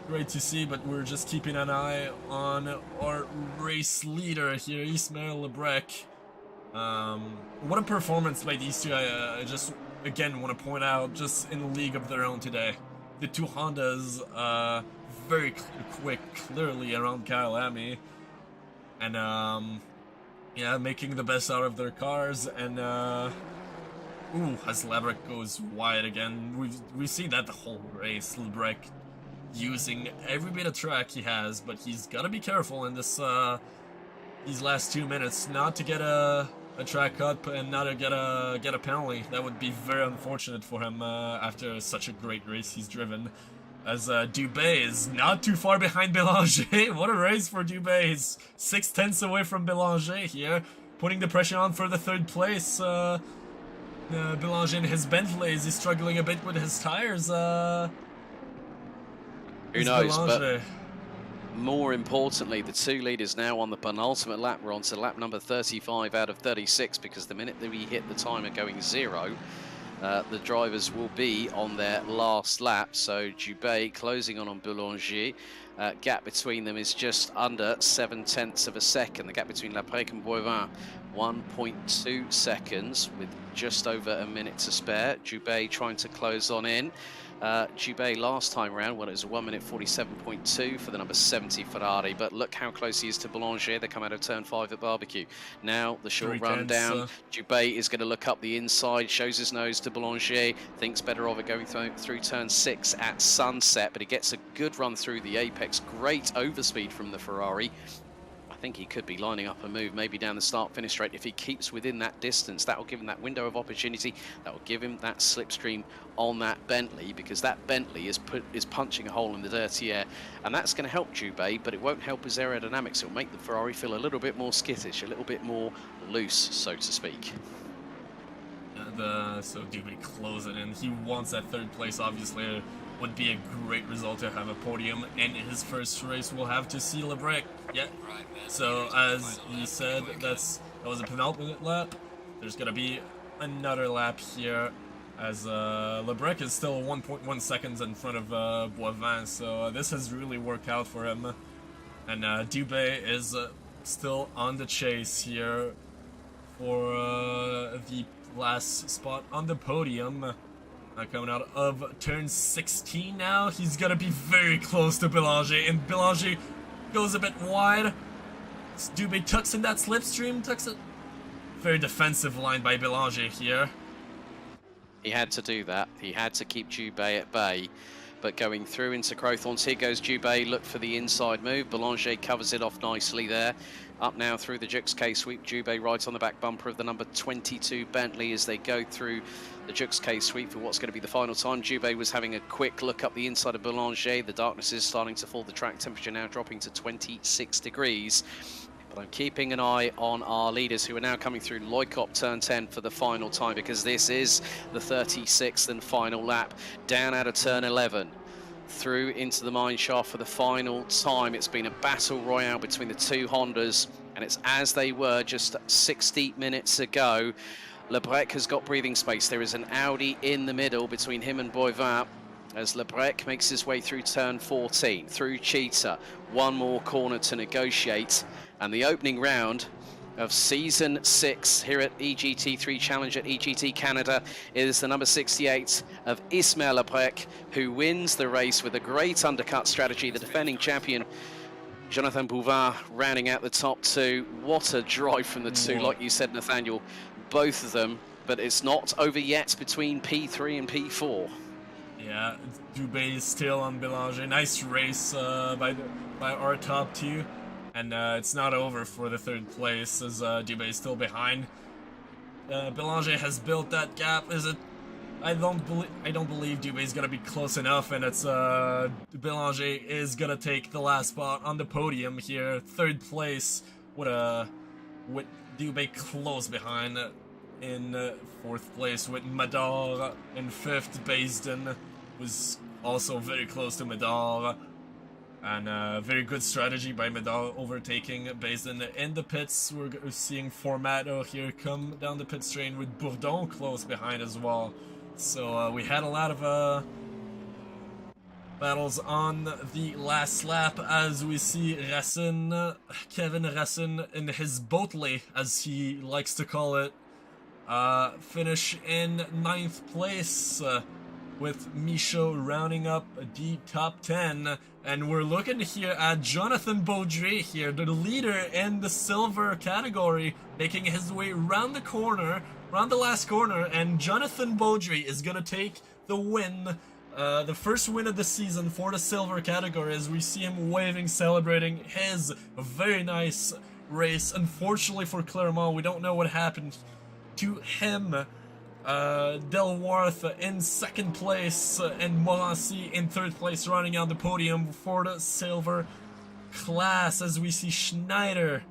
Great to see, but we're just keeping an eye on our race leader here, Ismail Lebrec. What a performance by these two. I just, again, want to point out, just in a league of their own today. The two Hondas, very quick, clearly around Kyalami, and yeah, making the best out of their cars. And as Lebrec goes wide again, we've seen that the whole race. Lebrec using every bit of track he has, but he's got to be careful in this these last 2 minutes not to get a track cut and not to get a penalty. That would be very unfortunate for him after such a great race he's driven. As Dubé is not too far behind Bélanger. What a race for Dubé. He's 6/10 away from Bélanger here, putting the pressure on for the 3rd place. Bélanger in his Bentleys is struggling a bit with his tires. Who knows, but more importantly, the two leaders now on the penultimate lap. We're on to lap number 35 out of 36, because the minute that we hit the timer going 0, the drivers will be on their last lap. So Dubé closing on Bélanger. Gap between them is just under 7/10 of a second. The gap between Lebrec and Boivin, 1.2 seconds, with just over a minute to spare. Dubé trying to close on in. Dubé last time around, well, it was a 1 minute 47.2 for the number 70 Ferrari, but look how close he is to Bélanger. They come out of turn 5 at Barbecue. Now the short run down. Dubé is going to look up the inside, shows his nose to Bélanger, thinks better of it going through turn 6 at Sunset, but he gets a good run through the apex. Great overspeed from the Ferrari. I think he could be lining up a move maybe down the start-finish straight. If he keeps within that distance, that will give him that window of opportunity. That will give him that slipstream on that Bentley, because that Bentley is punching a hole in the dirty air, and that's going to help Dubé, but it won't help his aerodynamics. It'll make the Ferrari feel a little bit more skittish, a little bit more loose, so to speak. So Dubé closing in. He wants that 3rd place, obviously. Would be a great result to have a podium in his first race. We'll have to see Lebrec. Yeah. So as you said, that was a penultimate lap. there's gonna be another lap here, as Lebrec is still 1.1 seconds in front of Boivin, so this has really worked out for him. And Dubé is still on the chase here for the last spot on the podium. Coming out of turn 16 now, he's gonna be very close to Belanger, and Belanger goes a bit wide. Dubé tucks in that slipstream, tucks it. Very defensive line by Belanger here. He had to do that. He had to keep Dubé at bay. But going through into Crowthorns, here goes Dubé, look for the inside move. Belanger covers it off nicely there. Up now through the Jux K sweep. Dubé right on the back bumper of the number 22 Bentley as they go through the Jux K sweep for what's going to be the final time. Dubé was having a quick look up the inside of Belanger. The darkness is starting to fall. The track temperature now dropping to 26 degrees. But I'm keeping an eye on our leaders who are now coming through Loikop turn 10 for the final time, because this is the 36th and final lap. Down out of turn 11, through into the mine shaft for the final time. It's been a battle royale between the two Hondas, and it's as they were just 60 minutes ago. Lebrec has got breathing space. There is an Audi in the middle between him and Boivin, as Lebrec makes his way through turn 14, through Cheetah. One more corner to negotiate, and the opening round of Season 6 here at EGT3 Challenge at EGT Canada is the number 68 of Ismail Lebrec, who wins the race with a great undercut strategy. The defending champion, Jonathan Bouvard, rounding out the top two. What a drive from the two, like you said, Nathaniel, both of them, but it's not over yet between P3 and P4. Yeah, Dubé is still on Belanger. Nice race by our top two. And it's not over for the third place, as Dubé is still behind. Belanger has built that gap. I don't believe Dubé is gonna be close enough, and it's Belanger is gonna take the last spot on the podium here, third place, with Dubé close behind in fourth place, with Madar in fifth. Baisden was also very close to Madar. And very good strategy by Medal overtaking Baisden in the pits. We're seeing Formato here come down the pit straight with Bourdon close behind as well. So we had a lot of battles on the last lap, as we see Kevin Racine in his boatley, as he likes to call it, finish in 9th place. With Michaud rounding up the top 10. And we're looking here at Jonathan Baudry here, the leader in the silver category, making his way around the corner, around the last corner, and Jonathan Baudry is gonna take the win, the first win of the season for the silver category, as we see him waving, celebrating his very nice race. Unfortunately for Clermont, we don't know what happened to him. Delworth in second place, and Morancy in third place, running on the podium for the silver class, as we see Schneider.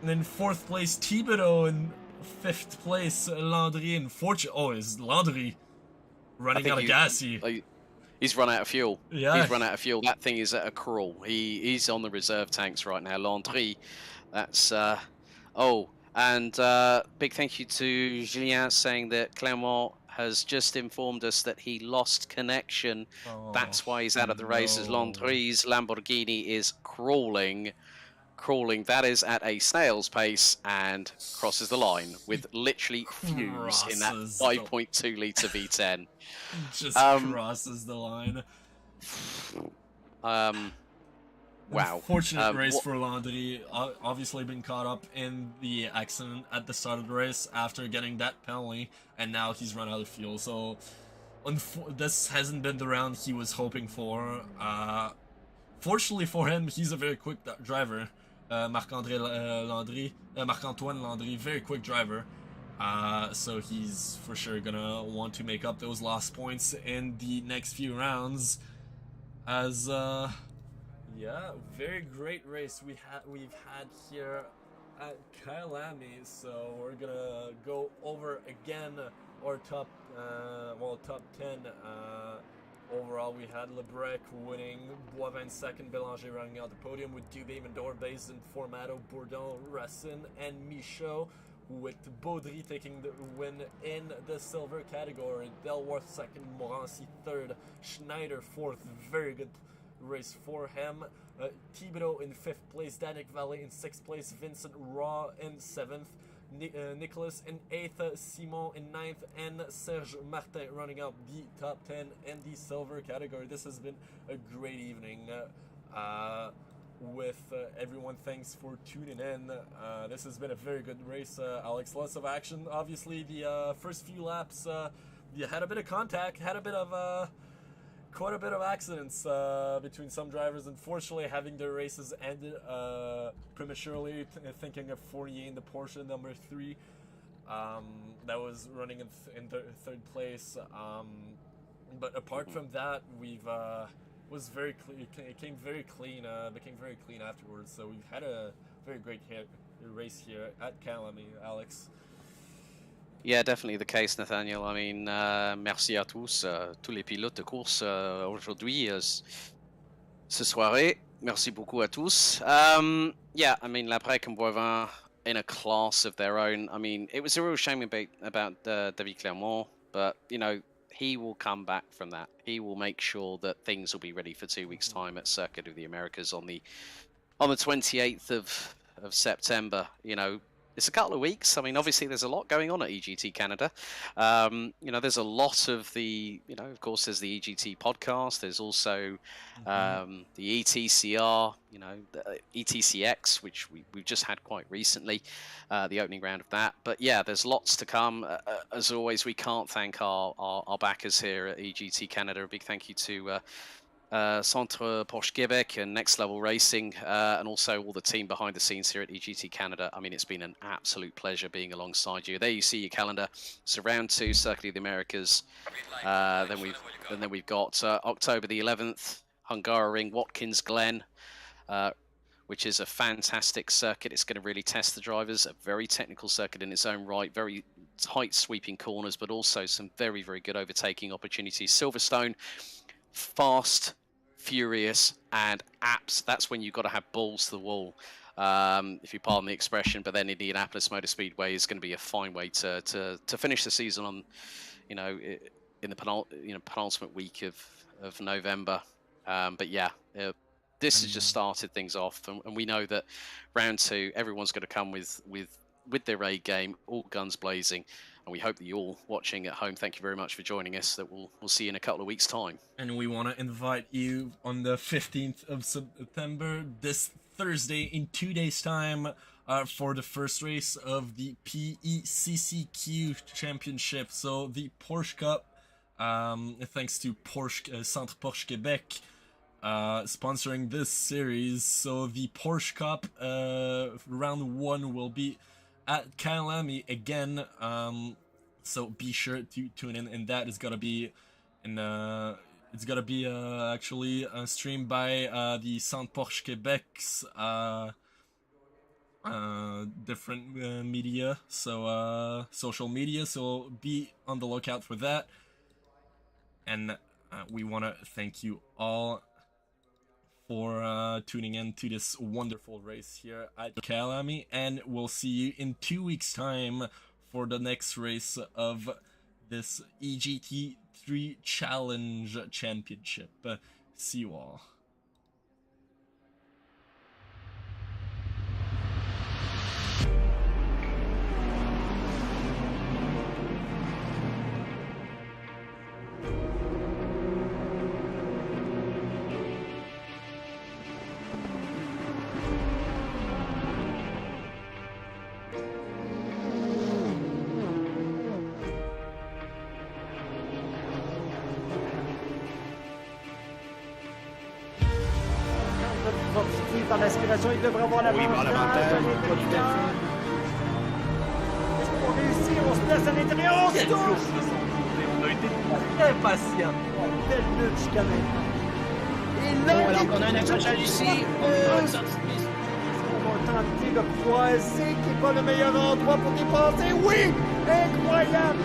And in fourth place, Thibodeau. In fifth place, Landry. Is Landry running out of gas? He's run out of fuel. Yeah. He's run out of fuel. That thing is at a crawl. He's on the reserve tanks right now. Landry, that's... And big thank you to Julien, saying that Clermont has just informed us that he lost connection. That's why he's out of the race, as Landry's Lamborghini is crawling. That is at a snail's pace and crosses the line with literally fumes in that 5.2 litre V10. Just crosses the line. Wow. Unfortunate race for Landry. Obviously been caught up in the accident at the start of the race after getting that penalty, and now he's run out of fuel. So this hasn't been the round he was hoping for. Fortunately for him, he's a very quick driver. Marc-Antoine Landry, very quick driver. So he's for sure gonna want to make up those lost points in the next few rounds. As yeah, very great race we've had here at Kyalami. So we're gonna go over again our top 10. Overall, we had Lebrec winning, Boivin second, Belanger running out the podium with Dubé, Medor, Baisden, Formato, Bourdon, Racine, and Michaud with Baudry taking the win in the silver category. Delworth second, Morancy third, Schneider fourth. Very good race for him. Thibodeau in fifth place, Danik Valley in sixth place, Vincent Raw in seventh, Nicholas in eighth, Simon in ninth, and Serge Martin running out the top 10 in the silver category. This has been a great evening with everyone. Thanks for tuning in. This has been a very good race, Alex. Lots of action. Obviously, the first few laps, you had a bit of contact, had a bit of quite a bit of accidents between some drivers. Unfortunately, having their races ended prematurely. Thinking of Fournier in the Porsche number 3 that was running in third place. But apart from that, we've was very clean. It came very clean. Became very clean afterwards. So we've had a very great race here at Kyalami, Alex. Yeah, definitely the case, Nathaniel. I mean, merci à tous, tous les pilotes de course aujourd'hui, ce soirée. Merci beaucoup à tous. Yeah, I mean, l'après Camboivin in a class of their own. I mean, it was a real shame about David Clermont, but, you know, he will come back from that. He will make sure that things will be ready for 2 weeks' time at Circuit of the Americas on the 28th of September. You know, it's a couple of weeks. I mean, obviously, there's a lot going on at EGT Canada. You know, there's a lot of the, you know, of course, there's the EGT podcast. There's also the ETCR, you know, the ETCX, which we've just had quite recently, the opening round of that. But yeah, there's lots to come. As always, we can't thank our backers here at EGT Canada. A big thank you to Centre Porsche Québec and Next Level Racing, and also all the team behind the scenes here at EGT Canada. I mean, it's been an absolute pleasure being alongside you. There you see your calendar. So round 2, Circuit of the Americas. Then we've got October the 11th, Hungaroring, Watkins Glen, which is a fantastic circuit. It's going to really test the drivers. A very technical circuit in its own right. Very tight sweeping corners, but also some very, very good overtaking opportunities. Silverstone, fast, furious, and apps. That's when you've got to have balls to the wall, if you pardon the expression. But then Indianapolis Motor Speedway is going to be a fine way to finish the season on, you know, in the penultimate week of November. But yeah, this has just started things off, and we know that round 2, everyone's going to come with their A game, all guns blazing. And we hope that you're all watching at home. Thank you very much for joining us. That we'll see you in a couple of weeks' time. And we want to invite you on the 15th of September, this Thursday, in 2 days' time, for the first race of the PECCQ Championship. So the Porsche Cup, thanks to Centre Porsche Québec, sponsoring this series. So the Porsche Cup round 1 will be at Kyalami again, so be sure to tune in, and that is gonna be actually streamed by the Centre Porsche Québec's different media, so social media, so be on the lookout for that. And we want to thank you all for tuning in to this wonderful race here at Kyalami, and we'll see you in 2 weeks' time for the next race of this EGT3 Challenge Championship. See you all. Par l'aspiration, il devrait avoir l'avantage. Est-ce qu'on réussit? On se place à l'intérieur, on se touche! On a été très patients. Belle lutte quand même. Et là, Alors qu'on a un accrochage ici, on va une sortie de piste. on va tenter de croiser qui n'est pas le meilleur endroit pour dépasser. Oui! Incroyable!